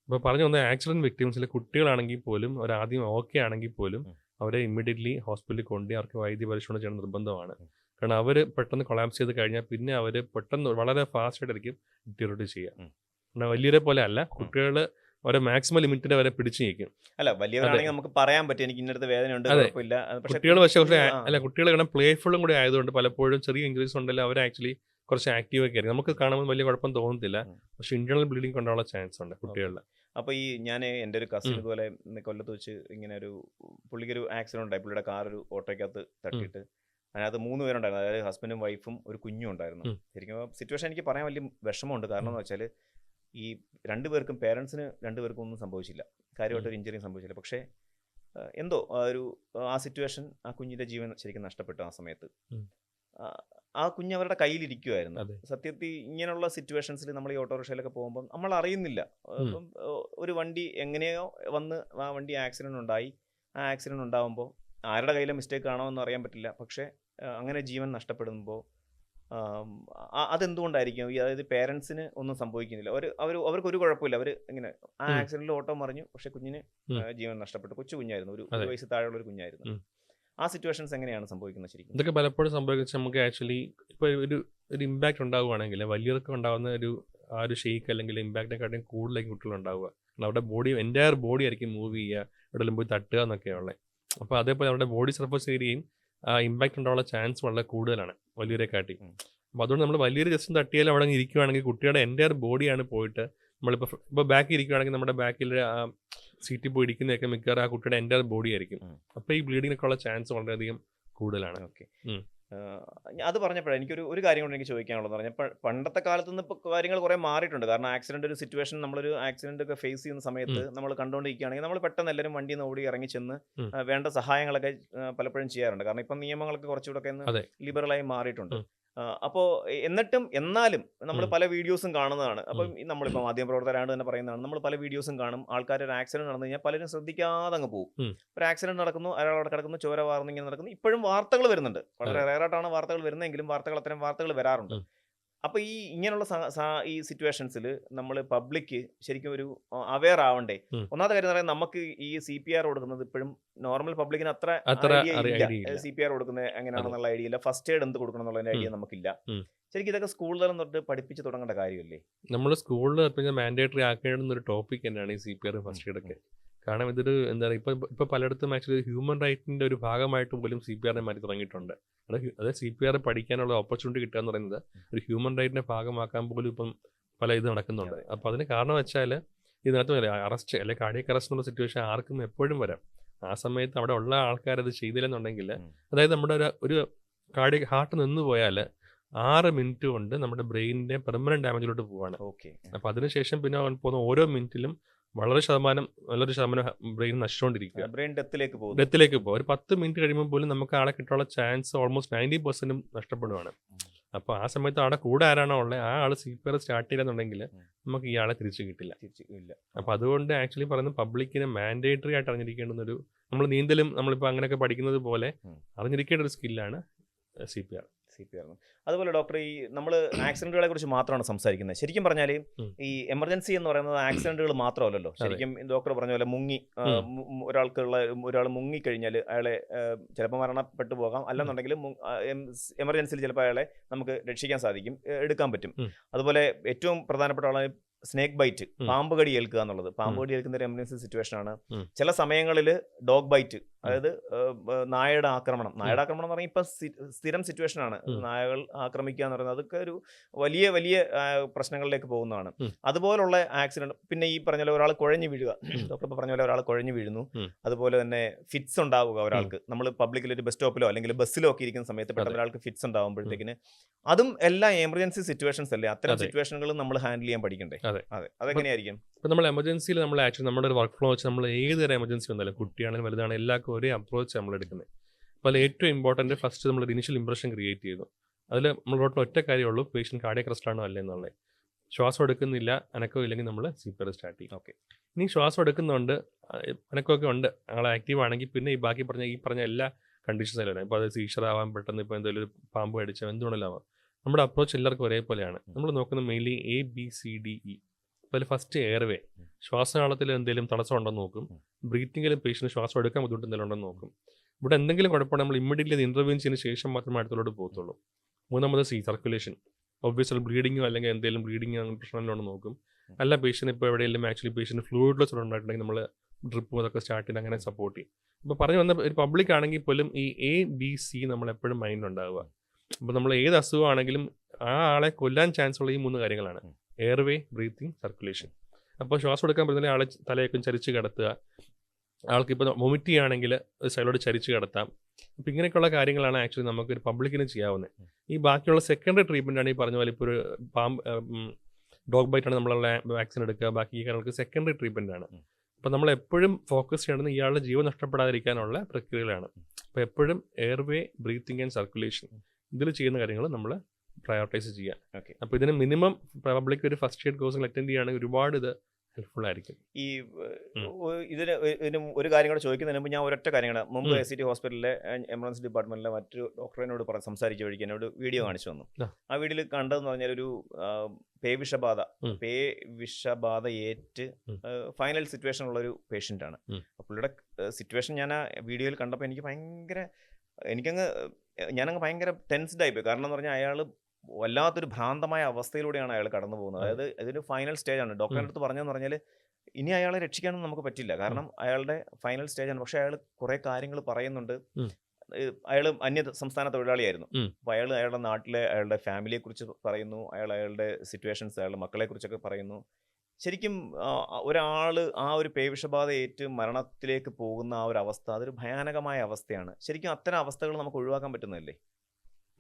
അപ്പോൾ പറഞ്ഞു വന്ന ആക്സിഡന്റ് വിക്ടിംസിൽ കുട്ടികളാണെങ്കിൽ പോലും അവരാദ്യം ഓക്കെ ആണെങ്കിൽ പോലും അവരെ ഇമ്മീഡിയറ്റ്ലി ഹോസ്പിറ്റലിൽ കൊണ്ടുപോയി അവർക്ക് വൈദ്യ പരിശോധന ചെയ്യണം നിർബന്ധമാണ്. കാരണം അവർ പെട്ടെന്ന് കൊളാപ്സ് ചെയ്ത് കഴിഞ്ഞാൽ പിന്നെ അവർ പെട്ടെന്ന് വളരെ ഫാസ്റ്റ് ആയിട്ടായിരിക്കും ഡിറ്റീരിയോറേറ്റ് ചെയ്യുക. കാരണം വലിയവരെ പോലെ അല്ല, കുട്ടികൾ അവരെ മാക്സിമം ലിമിറ്റിന്റെ വരെ പിടിച്ചു നിൽക്കും. അല്ല, വലിയവരാണെങ്കിൽ നമുക്ക് പറയാൻ പറ്റും എനിക്ക് ഇന്നത്തെ വേദനയുണ്ട്, കുഴപ്പമില്ല. കുട്ടികൾ പക്ഷേ അല്ല, കുട്ടികൾ കാരണം പ്ലേഫുള്ളും കൂടി ആയതുകൊണ്ട് പലപ്പോഴും ചെറിയ ഇഞ്ചുറീസ് ഉണ്ടല്ലോ അവർ ആക്ച്വലി കുറച്ച് ആക്റ്റീവ് ഒക്കെ ആയിരിക്കും. നമുക്ക് കാണുമ്പോൾ വലിയ കുഴപ്പം തോന്നത്തില്ല, പക്ഷെ ഇന്റേണൽ ബ്ലീഡിംഗ് കൊണ്ടുള്ള ചാൻസ് ഉണ്ട് കുട്ടികളിൽ. അപ്പോൾ ഞാൻ എൻ്റെ ഒരു കസിൻ ഇതുപോലെ കൊല്ലത്ത് വെച്ച് ഇങ്ങനെ പുള്ളിക്കൊരു ആക്സിഡന്റ് ഉണ്ടായി. പുള്ളിയുടെ കാർ ഒരു ഓട്ടോയ്ക്കകത്ത് തട്ടിയിട്ട് അതിനകത്ത് 3 പേരുണ്ടായിരുന്നു. അതായത് ഹസ്ബൻഡും വൈഫും ഒരു കുഞ്ഞും ഉണ്ടായിരുന്നു. ശരിക്കും സിറ്റുവേഷൻ എനിക്ക് പറയാൻ വലിയ വിഷമമുണ്ട്. കാരണം എന്ന് വെച്ചാൽ ഈ രണ്ടുപേർക്കും പേരൻസിന് രണ്ടുപേർക്കും ഒന്നും സംഭവിച്ചില്ല, കാര്യമായിട്ടൊരു ഇഞ്ചറിയും സംഭവിച്ചില്ല. പക്ഷേ എന്തോ ആ സിറ്റുവേഷൻ ആ കുഞ്ഞിൻ്റെ ജീവൻ ശരിക്കും നഷ്ടപ്പെട്ടു. ആ സമയത്ത് ആ കുഞ്ഞ് അവരുടെ കയ്യിലിരിക്കുമായിരുന്നു. സത്യത്തിൽ ഇങ്ങനെയുള്ള സിറ്റുവേഷൻസിൽ നമ്മൾ ഈ ഓട്ടോറിക്ഷയിലൊക്കെ പോകുമ്പോൾ നമ്മൾ അറിയുന്നില്ല. ഇപ്പം ഒരു വണ്ടി എങ്ങനെയോ വന്ന് ആ വണ്ടി ആക്സിഡന്റ് ഉണ്ടായി. ആ ആക്സിഡന്റ് ഉണ്ടാകുമ്പോൾ ആരുടെ കയ്യിലെ മിസ്റ്റേക്ക് ആണോ എന്ന് അറിയാൻ പറ്റില്ല. പക്ഷേ അങ്ങനെ ജീവൻ നഷ്ടപ്പെടുമ്പോൾ അതെന്തുകൊണ്ടായിരിക്കും? അതായത് പേരൻസിന് ഒന്നും സംഭവിക്കുന്നില്ല, അവർക്കൊരു കുഴപ്പമില്ല. അവർ ഇങ്ങനെ ആ ആക്സിഡന്റിൽ ഓട്ടോ മറിഞ്ഞു, പക്ഷെ കുഞ്ഞിന് ജീവൻ നഷ്ടപ്പെട്ടു. കൊച്ചു കുഞ്ഞായിരുന്നു, ഒരു വയസ്സ് താഴെയുള്ള ഒരു കുഞ്ഞായിരുന്നു. ആ സിറ്റുവേഷൻസ് എങ്ങനെയാണ് സംഭവിക്കുന്നത് ശരിക്കും? ഇതൊക്കെ പലപ്പോഴും സംഭവിക്കുന്നത് നമുക്ക് ആക്ച്വലി ഇപ്പോൾ ഒരു ഇമ്പാക്ട് ഉണ്ടാവുകയാണെങ്കിൽ വലിയവർക്ക് ഉണ്ടാകുന്ന ആ ഒരു ഷെയ്ക്ക് അല്ലെങ്കിൽ ഇമ്പാക്റ്റിനെക്കാട്ടും കൂടുതലായിരിക്കും കുട്ടികളുണ്ടാവുക. അവരുടെ എൻ്റയർ ബോഡി ആയിരിക്കും മൂവ് ചെയ്യുക, എവിടെയെങ്കിലും പോയി തട്ടുക എന്നൊക്കെയുള്ള. അപ്പോൾ അതേപോലെ അവരുടെ ബോഡി സർഫസ് ഏരിയയും ഇമ്പാക്ട് ഉണ്ടാവാനുള്ള ചാൻസ് വളരെ കൂടുതലാണ് വലിയവരെ കാട്ടി. അപ്പോൾ അതുകൊണ്ട് നമ്മൾ വലിയൊരു ജസ്റ്റ് തട്ടിയാൽ അവിടെ ഇരിക്കുകയാണെങ്കിൽ കുട്ടിയുടെ എൻ്റയർ ബോഡിയാണ് പോയിട്ട്, നമ്മളിപ്പോൾ ബാക്കിൽ ഇരിക്കുകയാണെങ്കിൽ നമ്മുടെ ബാക്കിൽ ആ സീറ്റിൽ പോയി ഇരിക്കുന്നതൊക്കെ മിക്കവാറും ആ കുട്ടിയുടെ എൻ്റയർ ബോഡി ആയിരിക്കും. അപ്പോൾ ഈ ബ്ലീഡിങ്ങിനൊക്കെ ഉള്ള ചാൻസ് വളരെയധികം കൂടുതലാണ്. ഓക്കെ, അത് പറഞ്ഞപ്പോഴാണ് എനിക്കൊരു കാര്യം കൊണ്ട് എനിക്ക് ചോദിക്കാനുള്ളത് പറഞ്ഞാൽ, പണ്ടത്തെ കാലത്ത് നിന്ന് ഇപ്പോൾ കാര്യങ്ങൾ കുറേ മാറിയിട്ടുണ്ട്. കാരണം ആക്സിഡന്റ് ഒരു സിറ്റുവേഷൻ, നമ്മളൊരു ആക്സിഡന്റ് ഒക്കെ ഫേസ് ചെയ്യുന്ന സമയത്ത് നമ്മൾ കണ്ടുകൊണ്ടിരിക്കുകയാണെങ്കിൽ നമ്മൾ പെട്ടെന്ന് എല്ലാവരും വണ്ടിയിൽ നിന്ന് ഓടി ഇറങ്ങി ചെന്ന് വേണ്ട സഹായങ്ങളൊക്കെ പലപ്പോഴും ചെയ്യാറുണ്ട്. കാരണം ഇപ്പം നിയമങ്ങളൊക്കെ കുറച്ചുകൂടെ ഒക്കെ ലിബറലായി മാറിയിട്ടുണ്ട്. അപ്പോൾ എന്നാലും നമ്മൾ പല വീഡിയോസും കാണുന്നതാണ്. അപ്പം നമ്മളിപ്പോൾ മാധ്യമപ്രവർത്തകരാണ് തന്നെ പറയുന്നതാണ്, നമ്മൾ പല വീഡിയോസും കാണും. ആൾക്കാർ ഒരു ആക്സിഡന്റ് നടന്നു കഴിഞ്ഞാൽ പലരും ശ്രദ്ധിക്കാതെ അങ്ങ് പോകും. ഒരു ആക്സിഡന്റ് നടക്കുന്നു, അയാളവിടെ കിടക്കുന്നു, ചോര വാർന്ന് ഇങ്ങനെ നടക്കുന്നു. ഇപ്പോഴും വാർത്തകൾ വരുന്നുണ്ട്, വളരെ റയറായിട്ടാണ് വാർത്തകൾ വരുന്നതെങ്കിലും അത്തരം വാർത്തകൾ വരാറുണ്ട്. അപ്പോൾ ഇങ്ങനെയുള്ള ഈ സിറ്റുവേഷൻസിൽ നമ്മൾ പബ്ലിക് ശരിക്കും ഒരു അവെയർ ആവണ്ടേ? ഒന്നാമത്തെ കാര്യം എന്ന് പറയുന്നത്, നമുക്ക് ഈ CPR കൊടുക്കുന്നത് ഇപ്പോഴും നോർമൽ പബ്ലിക്കിന് അത്ര CPR കൊടുക്കുന്നത് എങ്ങനെയാണെന്നുള്ള ഐഡിയ ഇല്ല. ഫസ്റ്റ് എയ്ഡ് എന്ത് കൊടുക്കണം എന്നുള്ള ഐഡിയ നമുക്കില്ല. ശരിക്കും ഇതൊക്കെ സ്കൂളുകളിൽ തൊട്ട് പഠിപ്പിച്ച് തുടങ്ങേണ്ട കാര്യമല്ലേ? നമ്മൾ സ്കൂളിൽ മാൻഡേറ്ററി ആക്കേണ്ടുന്ന ഒരു ടോപ്പിക് തന്നെയാണ് ഈ CPR ഫസ്റ്റ് എയ്ഡ് ഒക്കെ. കാരണം ഇതൊരു എന്താ പറയുക, ഇപ്പോൾ പലയിടത്തും ആക്ച്വലി ഹ്യൂമൻ റൈറ്റിൻ്റെ ഒരു ഭാഗമായിട്ട് പോലും CPR മാറ്റി തുടങ്ങിയിട്ടുണ്ട്. അതായത് CPR പഠിക്കാനുള്ള ഓപ്പർച്യൂണിറ്റി കിട്ടുക എന്ന് പറയുന്നത് ഒരു ഹ്യൂമൻ റൈറ്റിനെ ഭാഗമാക്കാൻ പോലും ഇപ്പം പല ഇത് നടക്കുന്നുണ്ട്. അപ്പോൾ അതിന് കാരണം വെച്ചാൽ ഇതിനകത്ത് അറസ്റ്റ് അല്ലെങ്കിൽ കാർഡിയക് അറസ്റ്റ് എന്നുള്ള സിറ്റുവേഷൻ ആർക്കും എപ്പോഴും വരാം. ആ സമയത്ത് അവിടെ ഉള്ള ആൾക്കാരത് ചെയ്തില്ലെന്നുണ്ടെങ്കിൽ, അതായത് നമ്മുടെ ഒരു കാർഡിയക് ഹാർട്ട് നിന്ന് പോയാൽ 6 മിനിറ്റ് കൊണ്ട് നമ്മുടെ ബ്രെയിനിൻ്റെ പെർമനന്റ് ഡാമേജിലോട്ട് പോവാണ്. ഓക്കെ, അപ്പോൾ അതിനുശേഷം പിന്നെ പോകുന്ന ഓരോ മിനിറ്റിലും നല്ലൊരു ശതമാനം ബ്രെയിൻ നശിച്ചുകൊണ്ടിരിക്കുക, ബ്രെയിൻ ഡെത്തിലേക്ക് പോകും. ഒരു 10 മിനിറ്റ് കഴിയുമ്പോൾ പോലും നമുക്ക് ആളെ കിട്ടാനുള്ള ചാൻസ് ഓൾമോസ്റ്റ് 90% നഷ്ടപ്പെടുവാണ്. അപ്പോൾ ആ സമയത്ത് അവിടെ കൂടെ ആരാണോ ഉള്ളത്, ആ ആൾ CPR സ്റ്റാർട്ട് ചെയ്തെന്നുണ്ടെങ്കിൽ നമുക്ക് ഇയാളെ തിരിച്ചു കിട്ടില്ല. അപ്പോൾ അതുകൊണ്ട് ആക്ച്വലി പറയുന്നത് പബ്ലിക്കിന് മാൻഡേറ്ററി ആയിട്ട് അറിഞ്ഞിരിക്കേണ്ടുന്ന നമ്മൾ നീന്തലും നമ്മളിപ്പോൾ അങ്ങനെയൊക്കെ പഠിക്കുന്നത് പോലെ അറിഞ്ഞിരിക്കേണ്ട ഒരു സ്കില്ലാണ് CPR. അതുപോലെ ഡോക്ടർ, നമ്മൾ ആക്സിഡന്റുകളെ കുറിച്ച് മാത്രമാണ് സംസാരിക്കുന്നത്. ശരിക്കും പറഞ്ഞാൽ ഈ എമർജൻസി എന്ന് പറയുന്നത് ആക്സിഡന്റുകൾ മാത്രമല്ലല്ലോ. ശരിക്കും ഡോക്ടർ പറഞ്ഞ പോലെ ഒരാൾ മുങ്ങിക്കഴിഞ്ഞാൽ അയാളെ ചിലപ്പോൾ മരണപ്പെട്ടു പോകാം, അല്ലെന്നുണ്ടെങ്കിൽ എമർജൻസിയിൽ ചിലപ്പോൾ അയാളെ നമുക്ക് രക്ഷിക്കാൻ സാധിക്കും, എടുക്കാൻ പറ്റും. അതുപോലെ ഏറ്റവും പ്രധാനപ്പെട്ട ആളാണ് സ്നേക്ക് ബൈറ്റ്, പാമ്പ് കടി ഏൽക്കുക എന്നുള്ളത്. പാമ്പ് കടി ഏൽക്കുന്ന ഒരു എമർജൻസി സിറ്റുവേഷൻ ആണ്. ചില സമയങ്ങളിൽ ഡോഗ് ബൈറ്റ്, അതായത് നായയുടെ ആക്രമണം എന്ന് പറഞ്ഞാൽ ഇപ്പം സ്ഥിരം സിറ്റുവേഷൻ ആണ്. നായകൾ ആക്രമിക്കുക എന്ന് പറയുന്നത് അതൊക്കെ ഒരു വലിയ വലിയ പ്രശ്നങ്ങളിലേക്ക് പോകുന്നതാണ്. അതുപോലുള്ള ആക്സിഡന്റ്, പിന്നെ ഈ പറഞ്ഞ പോലെ ഒരാൾ കുഴഞ്ഞു വീഴുക, ഡോക്ടർ പറഞ്ഞ പോലെ ഒരാൾ കുഴഞ്ഞു വീഴുന്നു. അതുപോലെ തന്നെ ഫിറ്റ്സ് ഉണ്ടാവുക ഒരാൾക്ക്, നമ്മൾ പബ്ലിക്കിൽ ഒരു ബസ് സ്റ്റോപ്പിലോ അല്ലെങ്കിൽ ബസ്സിലോ ഒക്കെ ഇരിക്കുന്ന സമയത്ത് പെട്ടെന്ന് ഒരാൾക്ക് ഫിറ്റ്സ് ഉണ്ടാകുമ്പോഴത്തേക്കിന്, അതും എല്ലാം എമർജൻസി സിറ്റുവേഷൻസ് അല്ലേ? അത്തരം സിറ്റുവേഷനുകളും നമ്മൾ ഹാൻഡിൽ ചെയ്യാൻ പഠിക്കണ്ടേ? അതെങ്ങനെയായിരിക്കും? ഇപ്പം നമ്മൾ എമർജൻസിയിൽ നമ്മൾ ആക്ച്വലി നമ്മുടെ ഒരു വർക്ക് ഫ്ലോ വെച്ച് നമ്മൾ ഏതൊരു എമർജൻസി വന്നാലും കുട്ടിയാണെങ്കിലും വലുതാണെങ്കിലും എല്ലാവർക്കും ഒരേ അപ്രോച്ച് നമ്മൾ എടുക്കുന്നത്. അപ്പോൾ അതിൽ ഏറ്റവും ഇമ്പോർട്ടൻറ്റ് ഫസ്റ്റ് നമ്മളൊരു ഇനിഷ്യൽ ഇംപ്രഷൻ ക്രിയേറ്റ് ചെയ്തു. അതിൽ നമ്മളോട്ട് ഒറ്റ കാര്യമുള്ളൂ, പേഷ്യൻ്റ് കാർഡിയക് അറസ്റ്റ് ആണോ അല്ലേ എന്നുള്ളത്. ശ്വാസം എടുക്കുന്നില്ല, അനക്കം ഇല്ലെങ്കിൽ നമ്മൾ CPR സ്റ്റാർട്ട് ചെയ്യും. ഓക്കെ, ഇനി ശ്വാസം എടുക്കുന്നുണ്ട്, അനക്കമൊക്കെ ഉണ്ട്, ആൾ ആക്റ്റീവ് ആണെങ്കിൽ പിന്നെ ഈ പറഞ്ഞ എല്ലാ കണ്ടീഷൻസ് എല്ലാം, ഇപ്പോൾ അത് സീഷർ ആവാൻ, പെട്ടെന്ന് ഇപ്പോൾ എന്തെങ്കിലും ഒരു പാമ്പ് അടിച്ചാൽ എന്തുകൊണ്ടെല്ലാം ആവാം. നമ്മുടെ അപ്രോച്ച് എല്ലാവർക്കും ഒരേപോലെയാണ്. നമ്മൾ നോക്കുന്നത് മെയിൻലി ABCDE. അപ്പോൾ അതിൽ ഫസ്റ്റ് എയർവേ, ശ്വാസനാളത്തിൽ എന്തെങ്കിലും തടസ്സം ഉണ്ടോ എന്ന് നോക്കും. ബ്രീത്തിങ്ങിലും പേഷ്യൻ്റ് ശ്വാസം എടുക്കാൻ ബുദ്ധിമുട്ട് എന്തെങ്കിലും ഉണ്ടെന്ന് നോക്കും. ഇവിടെ എന്തെങ്കിലും കുഴപ്പമുണ്ടെങ്കിൽ നമ്മൾ ഇമ്മീഡിയറ്റ്ലി ഇന്റർവ്യൂ ചെയ്തതിന് ശേഷം മാത്രമേ അടുത്തോട്ട് പോകത്തുള്ളൂ. മൂന്നാമത് സർക്കുലേഷൻ, ഒബ്വിയസ്ലി ബ്ലീഡിങ്ങോ അല്ലെങ്കിൽ എന്തെങ്കിലും ബ്ലീഡിങ്ങോ അങ്ങനെ പ്രശ്നമുണ്ടോ നോക്കും. അല്ല പേഷ്യൻ്റ് ഇപ്പോൾ എവിടെയെങ്കിലും ആക്ച്വലി പേഷ്യൻ്റ് ഫ്ലൂയിഡ്ലെസ് ഉണ്ടായിട്ടുണ്ടെങ്കിൽ നമ്മൾ ഡ്രിപ്പ് അതൊക്കെ സ്റ്റാർട്ട് ചെയ്ത് അങ്ങനെ സപ്പോർട്ട് ചെയ്യും. ഇപ്പോൾ പറഞ്ഞു വന്ന ഒരു പബ്ലിക് ആണെങ്കിൽ പോലും ഈ ABC നമ്മൾ എപ്പോഴും മൈൻഡ് ഉണ്ടാവുക. അപ്പോൾ നമ്മൾ ഏത് അസുഖമാണെങ്കിലും ആ ആളെ കൊല്ലാൻ ചാൻസ് ഉള്ള ഈ 3 കാര്യങ്ങളാണ്: എയർവേ, ബ്രീത്തിങ്, സർക്കുലേഷൻ. അപ്പോൾ ശ്വാസം എടുക്കാൻ പറ്റുന്ന ആളെ തലയൊക്കെ ചരിച്ച് കിടത്തുക, ആൾക്കിപ്പോൾ വൊമിറ്റ് ചെയ്യുകയാണെങ്കിൽ സൈഡിലോട്ട് ചരിച്ച് കിടത്താം. അപ്പോൾ ഇങ്ങനെയൊക്കെയുള്ള കാര്യങ്ങളാണ് ആക്ച്വലി നമുക്കൊരു പബ്ലിക്കിന് ചെയ്യാവുന്നത്. ഈ ബാക്കിയുള്ള സെക്കൻഡറി ട്രീറ്റ്മെൻറ്റാണ് ഈ പറഞ്ഞ പോലെ ഇപ്പോൾ ഒരു ഡോഗ് ബൈറ്റാണ് നമ്മളുള്ള വാക്സിൻ എടുക്കുക, ബാക്കി ഈ കാര്യങ്ങൾക്ക് സെക്കൻഡറി ട്രീറ്റ്മെൻറ്റാണ്. അപ്പോൾ നമ്മൾ എപ്പോഴും ഫോക്കസ് ചെയ്യേണ്ടത് ഇയാളുടെ ജീവൻ നഷ്ടപ്പെടാതിരിക്കാനുള്ള പ്രക്രിയകളാണ്. അപ്പോൾ എപ്പോഴും എയർവേ, ബ്രീത്തിങ് ആൻഡ് സർക്കുലേഷൻ ഇതിൽ ചെയ്യുന്ന കാര്യങ്ങൾ നമ്മൾ പ്രയോറിറ്റൈസ് ചെയ്യാം. അപ്പോൾ ഇതിന് മിനിമം പബ്ലിക് ഒരു ഫസ്റ്റ് എയ്ഡ് കോഴ്സുകൾ അറ്റൻഡ് ചെയ്യുകയാണെങ്കിൽ ഒരുപാട് ഇത് ഹെൽപ്ഫുൾ ആയിരിക്കും. ഈ ഇതിന് ഒരു കാര്യം കൂടെ ചോദിക്കുന്നതിന് മുമ്പ് ഞാൻ ഒരൊറ്റ കാര്യങ്ങൾ മുമ്പ് SCT ഹോസ്പിറ്റലിലെ എമർജൻസി ഡിപ്പാർട്ട്മെന്റിലെ മറ്റൊരു ഡോക്ടറിനോട് സംസാരിച്ച വഴിക്ക് എന്നോട് വീഡിയോ കാണിച്ചു തന്നു. ആ വീഡിയോയിൽ കണ്ടതെന്ന് പറഞ്ഞാൽ ഒരു പേ വിഷബാധ ഏറ്റ് ഫൈനൽ സിറ്റുവേഷൻ ഉള്ള ഒരു പേഷ്യൻ്റ് ആണ്. പുള്ളിയുടെ സിറ്റുവേഷൻ ഞാൻ ആ വീഡിയോയിൽ കണ്ടപ്പോൾ ഞാനങ്ങ് ഭയങ്കര ടെൻസ്ഡ് ആയിപ്പോയി. കാരണം എന്ന് പറഞ്ഞാൽ അയാൾ വല്ലാത്തൊരു ഭ്രാന്തമായ അവസ്ഥയിലൂടെയാണ് അയാൾ കടന്നു പോകുന്നത്. അതായത് ഇതൊരു ഫൈനൽ സ്റ്റേജാണ്. ഡോക്ടറിൻ്റെ അടുത്ത് പറഞ്ഞതെന്ന് പറഞ്ഞാൽ ഇനി അയാളെ രക്ഷിക്കാനൊന്നും നമുക്ക് പറ്റില്ല, കാരണം അയാളുടെ ഫൈനൽ സ്റ്റേജാണ്. പക്ഷേ അയാൾ കുറേ കാര്യങ്ങൾ പറയുന്നുണ്ട്. അയാൾ അന്യ സംസ്ഥാന തൊഴിലാളിയായിരുന്നു. അപ്പോൾ അയാളുടെ നാട്ടിലെ അയാളുടെ ഫാമിലിയെക്കുറിച്ച് പറയുന്നു, അയാളുടെ സിറ്റുവേഷൻസ്, അയാളുടെ മക്കളെക്കുറിച്ചൊക്കെ പറയുന്നു. ശരിക്കും ഒരാൾ ആ ഒരു പേവിഷബാധ ഏറ്റ് മരണത്തിലേക്ക് പോകുന്ന ആ ഒരു അവസ്ഥ അതൊരു ഭയാനകമായ അവസ്ഥയാണ്. ശരിക്കും അത്തരം അവസ്ഥകൾ നമുക്ക് ഒഴിവാക്കാൻ പറ്റുന്നതല്ലേ?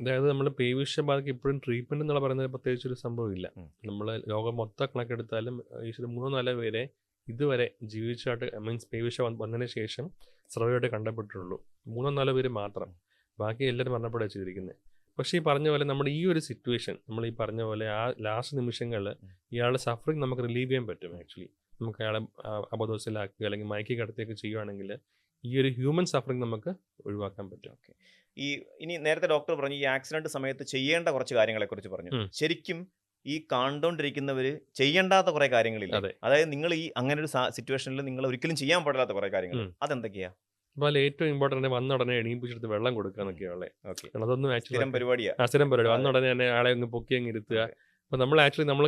അതായത് നമ്മൾ പേവിഷബാധയ്ക്ക് ഇപ്പോഴും ട്രീറ്റ്മെൻറ്റ് എന്നുള്ള പറയുന്നത് പ്രത്യേകിച്ചൊരു സംഭവമില്ല. നമ്മൾ ലോകം മൊത്തം കണക്കെടുത്താലും ഈശ്വര 3-4 പേരെ ഇതുവരെ ജീവിച്ചായിട്ട് മീൻസ് പേവിഷ വന്നതിന് ശേഷം സർവൈവായിട്ട് കണ്ടപ്പെട്ടിട്ടുള്ളൂ. 3-4 പേര് മാത്രം, ബാക്കി എല്ലാവരും മരണപ്പെടുക ചെയ്തിരിക്കുന്നത്. പക്ഷേ ഈ പറഞ്ഞ പോലെ നമ്മുടെ ഈ ഒരു സിറ്റുവേഷൻ, നമ്മൾ ഈ പറഞ്ഞ പോലെ ആ ലാസ്റ്റ് നിമിഷങ്ങളിൽ ഇയാളുടെ സഫറിങ് നമുക്ക് റിലീവ് ചെയ്യാൻ പറ്റും. ആക്ച്വലി നമുക്ക് അയാളെ അബോധത്തിലാക്കുക അല്ലെങ്കിൽ മയക്കി കിടത്തുകയൊക്കെ ചെയ്യുകയാണെങ്കിൽ ഈ ഒരു ഹ്യൂമൻ സഫറിങ് നമുക്ക് ഒഴിവാക്കാൻ പറ്റും. ഇനി നേരത്തെ ഡോക്ടർ പറഞ്ഞു ഈ ആക്സിഡന്റ് സമയത്ത് ചെയ്യേണ്ട കുറച്ച് കാര്യങ്ങളെക്കുറിച്ച് പറഞ്ഞു. ശരിക്കും ഈ കണ്ടുകൊണ്ടിരിക്കുന്നവർ ചെയ്യേണ്ടാത്ത കുറേ കാര്യങ്ങളില്ല. അതായത് നിങ്ങൾ ഈ അങ്ങനെ ഒരു സിറ്റുവേഷനിൽ നിങ്ങൾ ഒരിക്കലും ചെയ്യാൻ പാടില്ലാത്ത കുറേ കാര്യങ്ങൾ, അതെന്തൊക്കെയാ? അപ്പോൾ ഏറ്റവും ഇമ്പോർട്ടൻ്റ് വന്ന ഉടനെ എണീപ്പിച്ചെടുത്ത് വെള്ളം കൊടുക്കുക എന്നൊക്കെയുള്ളത്. അതൊന്നും ആക്ച്വലി സ്ഥിരം പരിപാടി. വന്ന ഉടനെ തന്നെ ആളെ അങ്ങ് പൊക്കി അങ്ങ് ഇരുത്തുക. അപ്പോൾ നമ്മൾ ആക്ച്വലി നമ്മൾ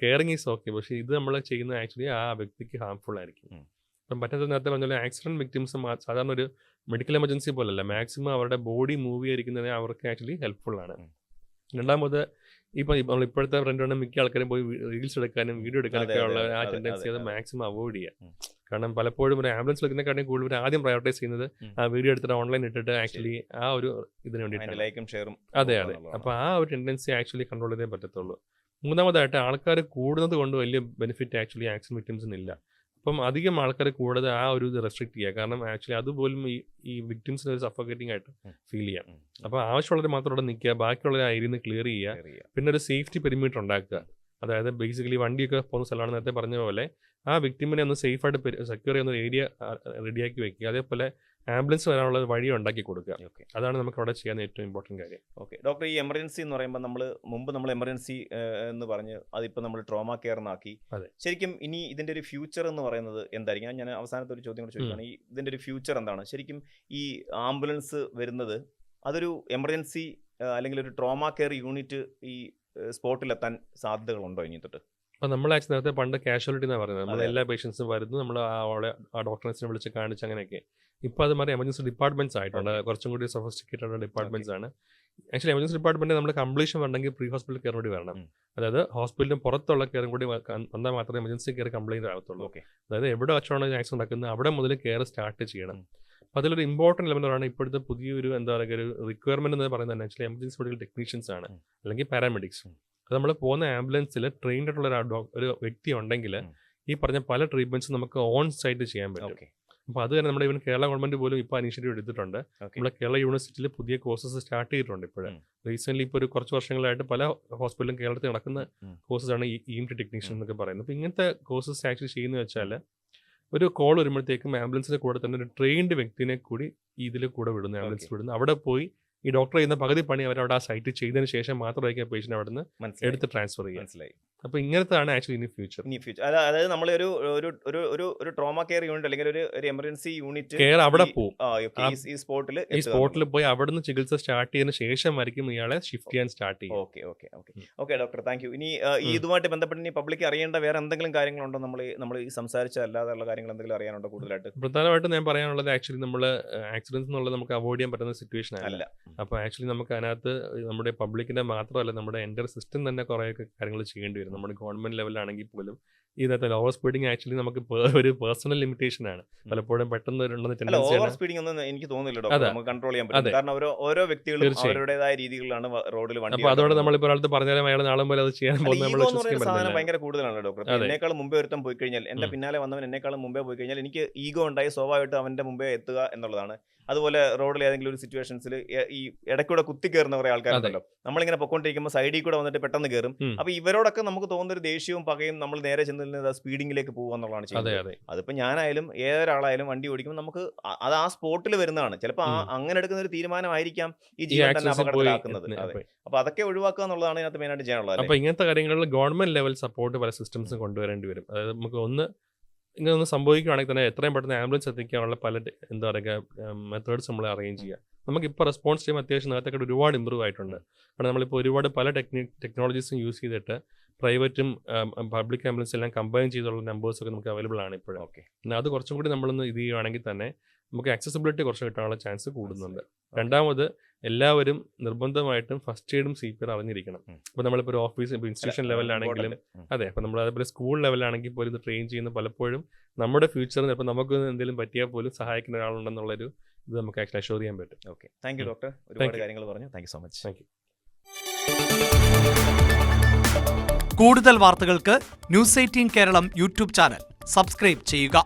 കെയറിങ് ഈസ് ഓക്കെ, പക്ഷേ ഇത് നമ്മൾ ചെയ്യുന്നത് ആക്ച്വലി ആ വ്യക്തിക്ക് ഹാംഫുൾ ആയിരിക്കും. ഇപ്പം പറ്റുന്ന നേരത്തെ പറഞ്ഞ പോലെ ആക്സിഡൻറ്റ് വിക്ടിംസ് സാധാരണ ഒരു മെഡിക്കൽ എമർജൻസി പോലല്ല, മാക്സിമം അവരുടെ ബോഡി മൂവ് ചെയ്തിരിക്കുന്നത് അവർക്ക് ആക്ച്വലി ഹെൽപ്ഫുൾ ആണ്. രണ്ടാമത് ഇപ്പം നമ്മൾ ഇപ്പോഴത്തെ ഫ്രണ്ട് മിക്ക ആൾക്കാരും പോയി റീൽസ് എടുക്കാനും വീഡിയോ എടുക്കാനൊക്കെ ഉള്ള ആ ടെൻഡൻസി അത് മാക്സിമം അവോയ്ഡ് ചെയ്യുക. കാരണം പലപ്പോഴും ഒരു ആംബുലൻസ് എടുക്കുന്നതിനെക്കാട്ടും കൂടുതൽ ആദ്യം പ്രയോറിറ്റൈസ് ചെയ്യുന്നത് ആ വീഡിയോ എടുത്തിട്ട് ഓൺലൈൻ ഇട്ടിട്ട് ആക്ച്വലി ആ ഒരു ഇതിന് വേണ്ടിയിട്ടാണ്. അതെ. അപ്പോൾ ആ ഒരു ടെൻഡൻസി ആക്ച്വലി കൺട്രോൾ ചെയ്തേ പറ്റത്തുള്ളൂ. മൂന്നാമതായിട്ട് ആൾക്കാർ കൂടുന്നത് കൊണ്ട് വലിയ ബെനിഫിറ്റ് ആക്ച്വലി ആക്സിഡന്റ് വിക്ടിംസിനില്ല. അപ്പം അധികം ആൾക്കാർ കൂടാതെ ആ ഒരു ഇത് റെസ്ട്രിക്ട് ചെയ്യുക. കാരണം ആക്ച്വലി അതുപോലും ഈ വിക്ടിംസിന് ഒരു സഫോക്കേറ്റിംഗ് ആയിട്ട് ഫീൽ ചെയ്യാം. അപ്പോൾ ആവശ്യമുള്ളവർ മാത്രം അവിടെ നിൽക്കുക, ബാക്കിയുള്ള ഏരിയയിൽ നിന്ന് ക്ലിയർ ചെയ്യുക. പിന്നെ ഒരു സേഫ്റ്റി പെരിമീറ്റർ ഉണ്ടാക്കുക. അതായത് ബേസിക്കലി വണ്ടിയൊക്കെ പോകുന്ന സ്ഥലമാണ് നേരത്തെ പറഞ്ഞ പോലെ ആ വിക്ടിമിനെ ഒന്ന് സേഫായിട്ട് സെക്യൂർ ചെയ്യുന്ന ഒരു ഏരിയ റെഡിയാക്കി വെക്കുക. അതേപോലെ ആംബുലൻസ് വരാനുള്ള വഴി ഉണ്ടാക്കി കൊടുക്കുക. അതാണ് നമുക്ക് അവിടെ ചെയ്യാൻ ഏറ്റവും ഇമ്പോർട്ടൻറ്റ് കാര്യം. ഡോക്ടർ, ഈ എമർജൻസി എന്ന് പറയുമ്പോൾ നമ്മൾ എമർജൻസി എന്ന് പറഞ്ഞ് അതിപ്പോൾ നമ്മൾ ട്രോമ കെയർ എന്നാക്കി. ശരിക്കും ഇനി ഇതിൻ്റെ ഒരു ഫ്യൂച്ചർ എന്ന് പറയുന്നത് എന്തായിരിക്കും? ഞാൻ അവസാനത്തെ ഒരു ചോദ്യം കൂടെ ചോദിക്കുകയാണ്. ഇതിൻ്റെ ഒരു ഫ്യൂച്ചർ എന്താണ്? ശരിക്കും ഈ ആംബുലൻസ് വരുന്നത് അതൊരു എമർജൻസി അല്ലെങ്കിൽ ഒരു ട്രോമ കെയർ യൂണിറ്റ് ഈ സ്പോട്ടിലെത്താൻ സാധ്യതകളുണ്ടോ ഇനി തൊട്ട്? അപ്പോൾ നമ്മൾ ആക്ച്വലി നേരത്തെ പണ്ട് കാഷ്വാലിറ്റി എന്നാണ് പറയുന്നത്. നമ്മൾ എല്ലാ പേഷ്യൻസും വരുന്നു, നമ്മൾ ആ ഡോക്ടേഴ്സിനെ വിളിച്ച് കാണിച്ച് അങ്ങനെയൊക്കെ. ഇപ്പോൾ അത് മാറി എമർജൻസി ഡിപ്പാർട്ട്മെൻറ്റ്സ് ആയിട്ടുണ്ട്. കുറച്ചും കൂടി സൊഫിസ്റ്റിക്കേറ്റഡ് ഡിപ്പാർട്ട്മെൻറ്റ്സ് ആണ്. ആക്ച്വലി എമർജൻസി ഡിപ്പാർട്ട്മെൻറ്റ് നമ്മൾ കംപ്ലീഷൻ വരണമെങ്കിൽ പ്രീ ഹോസ്പിറ്റൽ കെയർ കൂടി വരണം. അതായത് ഹോസ്പിറ്റലിന് പുറത്തുള്ള കെയറും കൂടി വന്നാൽ മാത്രമേ എമർജൻസി കെയർ കംപ്ലൈൻറ്റ് ആകത്തുള്ളൂ. അതായത് എവിടെ വെച്ചാണ് ആക്സിഡന്റ് നടക്കുന്നത് അവിടെ മുതൽ കെയർ സ്റ്റാർട്ട് ചെയ്യണം. അപ്പോൾ അതിലൊരു ഇമ്പോർട്ടൻറ്റ് എലമെൻ്റാണ് ഇപ്പോഴത്തെ പുതിയൊരു എന്താ പറയുക ഒരു റിക്വയർമെൻറ്റ് എന്ന് പറയുന്നത് ആക്ച്വലി എമർജൻസി മെഡിക്കൽ ടെക്നീഷ്യൻസ് ആണ്, അല്ലെങ്കിൽ പാരാമെഡിക്സ്. അത് നമ്മൾ പോകുന്ന ആംബുലൻസിൽ ട്രെയിൻഡ് ആയിട്ടുള്ള ഒരു വ്യക്തി ഉണ്ടെങ്കിൽ ഈ പറഞ്ഞ പല ട്രീറ്റ്മെൻറ്റ്സും നമുക്ക് ഓൺ സൈറ്റ് ചെയ്യാൻ പറ്റും. അപ്പോൾ അത് തന്നെ നമ്മുടെ കേരള ഗവൺമെൻറ് പോലും ഇപ്പോൾ ഇനിഷ്യേറ്റീവ് എടുത്തിട്ടുണ്ട്. നമ്മുടെ കേരള യൂണിവേഴ്സിറ്റിയിൽ പുതിയ കോഴ്സസ് സ്റ്റാർട്ട് ചെയ്തിട്ടുണ്ട്. ഇപ്പോഴും റീസെൻ്റ്ലി ഇപ്പോൾ ഒരു കുറച്ച് വർഷങ്ങളായിട്ട് പല ഹോസ്പിറ്റലും കേരളത്തിൽ നടക്കുന്ന കോഴ്സസാണ് ഈ EMT ടെക്നീഷ്യൻ എന്നൊക്കെ പറയുന്നത്. അപ്പോൾ ഇങ്ങനത്തെ കോഴ്സസ് ആക്ച്വലി ചെയ്യുന്നത് വെച്ചാൽ ഒരു കോൾ വരുമ്പോഴത്തേക്കും ആംബുലൻസിൻ്റെ കൂടെ തന്നെ ഒരു ട്രെയിൻഡ് വ്യക്തിനെ കൂടി ഇതിൽ കൂടെ വിടുന്നു, ആംബുലൻസ് വിടുന്നു. അവിടെ പോയി ഈ ഡോക്ടർ ചെയ്യുന്ന പകുതി പണി അവരവിടെ ആ സൈറ്റിൽ ചെയ്തതിന് ശേഷം മാത്രമായിരിക്കും പേഷ്യൻ്റ് അവിടെ നിന്ന് എടുത്ത് ട്രാൻസ്ഫർ ചെയ്യുക. മനസ്സിലായി. അപ്പോൾ ഇങ്ങനത്തെ ആക്ച്വലി ഇനി ഫ്യൂച്ചർ. അതായത് നമ്മൾ ഒരു ട്രോമ കെയർ യൂണിറ്റ് അല്ലെങ്കിൽ ഒരു എമർജൻസി യൂണിറ്റ് കെയർ അവിടെ പോകും. ഈ സ്പോട്ടിൽ പോയി അവിടെ നിന്ന് ചികിത്സ സ്റ്റാർട്ട് ചെയ്തതിന് ശേഷമായിരിക്കും ഇയാളെ ഷിഫ്റ്റ് ചെയ്യാൻ സ്റ്റാർട്ട് ചെയ്യും. Okay doctor, thank you. ഇനി ഇതുമായിട്ട് ബന്ധപ്പെട്ട് ഇനി പബ്ലിക് അറിയേണ്ട വേറെ എന്തെങ്കിലും കാര്യങ്ങളുണ്ടോ? നമ്മൾ ഈ സംസാരിച്ച അല്ലാതെയുള്ള കാര്യങ്ങൾ എന്തെങ്കിലും അറിയാനുണ്ടോ കൂടുതലായിട്ട്? പ്രധാനമായിട്ടും ഞാൻ പറയാനുള്ളത് ആക്ച്വലി നമ്മൾ ആക്സിഡൻസ് എന്നുള്ളത് നമുക്ക് അവോയ്ഡ് ചെയ്യാൻ പറ്റുന്ന സിറ്റുവേഷൻ അല്ല. അപ്പോൾ ആക്ച്വലി നമുക്ക് അതിനകത്ത് നമ്മുടെ പബ്ലിക്കിൻ്റെ മാത്രമല്ല നമ്മുടെ എൻ്റെ സിസ്റ്റം തന്നെ കുറേയൊക്കെ കാര്യങ്ങൾ ചെയ്യേണ്ടി വരും. നമ്മുടെ ഗവൺമെൻറ് ലെവലിലാണെങ്കിൽ പോലും ഇതിനകത്ത് ഓവർ സ്പീഡിങ് ആക്ച്വലി നമുക്ക് ഒരു പേഴ്സണൽ ലിമിറ്റേഷൻ ആണ്. പലപ്പോഴും പെട്ടെന്ന് ഉണ്ടെന്ന അല്ല ടെൻഡൻസി ഓവർ സ്പീഡിംഗ് ഒന്നും എനിക്ക് തോന്നുന്നില്ല ഡോക്ടർ, അതെ നമുക്ക് കൺട്രോൾ ചെയ്യാൻ പറ്റും. അതെ കാരണം ഓരോ വ്യക്തികളും തീർച്ചയായും. അവരുടേതായ രീതികളിലാണ് റോഡിൽ വണ്ടി അപ്പോൾ അതോടെ ഓടിക്കുന്നത്. നമ്മളിപ്പോൾ ഒരാളത്ത് പറഞ്ഞാലും അയാൾ നാളെ പോലെ അത് ചെയ്യാൻ അല്ല പോകുന്നത് നമ്മൾ ഈഗോ എന്ന് വിശ്വസിക്കാൻ പറയുന്ന സാധനം പറ്റുന്നില്ല. ഭയങ്കര കൂടുതലാണ് ഡോക്ടർ. ഇപ്പൊ അതെ എന്നേക്കാളും മുമ്പേ ഒരുത്തം പോയി കഴിഞ്ഞാൽ, എന്റെ ഉം. പിന്നാലെ വന്നവൻ എന്നേക്കാളും മുമ്പേ പോയി കഴിഞ്ഞാൽ എനിക്ക് ഈഗോ ഉണ്ടായി സ്വാഭാവികമായിട്ട് അവന്റെ മുമ്പേ എത്തുക എന്നുള്ളതാണ്. അതുപോലെ റോഡിൽ ഏതെങ്കിലും ഒരു സിറ്റുവേഷൻസിൽ ഈ ഇടയ്ക്കൂടെ കുത്തി കയറുന്ന കുറെ അതെ ആൾക്കാരുണ്ടല്ലോ, നമ്മളിങ്ങനെ പൊക്കോണ്ടിരിക്കുമ്പോൾ സൈഡിൽ കൂടെ വന്നിട്ട് പെട്ടെന്ന് കയറും. ഉം. അപ്പൊ ഇവരോടൊക്കെ നമുക്ക് തോന്നുന്ന ഒരു ദേഷ്യവും പകയും നമ്മൾ നേരെ ചെന്ന് സ്പീഡിങ്ങിലേക്ക് പോകുക എന്നുള്ളതാണ് അതെ ചെയ്യുന്നത്. അതെ അതിപ്പോ ഞാനായാലും ഏതൊരാളായാലും വണ്ടി ഓടിക്കുമ്പോൾ നമുക്ക് അത് ആ സ്പോട്ടിൽ വരുന്നതാണ്. ചിലപ്പോൾ ഉം. അങ്ങനെ എടുക്കുന്ന ഒരു തീരുമാനമായിരിക്കാം ഈ ഈ ജീവൻ തന്നെ ആക്സിഡൻസിൽ പോയി അപകടത്തിലാക്കുന്നത്. അതെ, പോയി. അപ്പൊ അതൊക്കെ ഒഴിവാക്കുക എന്നുള്ളതാണ് ഇതിനകത്ത് മെയിനായിട്ട് ചെയ്യാനുള്ളത് അല്ലേ? അപ്പോൾ ഇങ്ങനത്തെ കാര്യങ്ങളിൽ ഗവൺമെന്റ് ലെവൽ സപ്പോർട്ട് പല സിസ്റ്റംസും കൊണ്ടുവരേണ്ടി വരും. അതായത് നമുക്ക് ഇങ്ങനെ ഒന്ന് സംഭവിക്കുകയാണെങ്കിൽ തന്നെ എത്രയും പെട്ടെന്ന് ആംബുലൻസ് എത്തിക്കാനുള്ള പല എന്താ പറയുക മെത്തേഡ്സ് നമ്മൾ അറേഞ്ച് ചെയ്യുക. നമുക്കിപ്പോൾ റെസ്പോൺസ് ടൈം അത്യാവശ്യം നേരത്തെ ഒരുപാട് ഇമ്പ്രൂവ് ആയിട്ടുണ്ട്. കാരണം നമ്മളിപ്പോൾ ഒരുപാട് പല ടെക്നോളജീസും യൂസ് ചെയ്തിട്ട് പ്രൈവറ്റും പബ്ലിക് ആംബുലൻസ് എല്ലാം കമ്പൈൻ ചെയ്തുള്ള നമ്പേഴ്സൊക്കെ നമുക്ക് അവൈലബിൾ ആണ് ഇപ്പോഴും. ഓക്കെ, പിന്നെ അത് കുറച്ചും കൂടി നമ്മളൊന്ന് ഇത് ചെയ്യുകയാണെങ്കിൽ തന്നെ നമുക്ക് ആക്സസിബിലിറ്റി കുറച്ച് കിട്ടാനുള്ള ചാൻസ് കൂടുന്നുണ്ട്. രണ്ടാമത് എല്ലാവരും നിർബന്ധമായിട്ടും ഫസ്റ്റ് എയ്ഡും CPR അറിഞ്ഞിരിക്കണം. അപ്പോൾ നമ്മളിപ്പോൾ ഒരു ഓഫീസ് ഇപ്പോൾ ഇൻസ്റ്റിറ്റ്യൂഷൻ ലെവലിലാണെങ്കിലും അതെ, അപ്പോൾ നമ്മൾ അതേപോലെ സ്കൂൾ ലെവലിലാണെങ്കിൽ പോലും ഇത് ട്രെയിൻ ചെയ്യുന്ന പലപ്പോഴും നമ്മുടെ ഫ്യൂച്ചറിന് ഇപ്പോൾ നമുക്ക് എന്തെങ്കിലും പറ്റിയാൽ പോലും സഹായിക്കുന്ന ഒരാളുണ്ടെന്നുള്ളൊരു ഇത് നമുക്ക് ആക്ച്വലി അഷ്യൂർ ചെയ്യാൻ പറ്റും. Okay, thank you doctor, thank ഒരുപാട് യു. കാര്യങ്ങൾ പറഞ്ഞു. Thank you so much. Thank you. കൂടുതൽ വാർത്തകൾക്ക് news 18 Keralam YouTube channel subscribe ചെയ്യുക.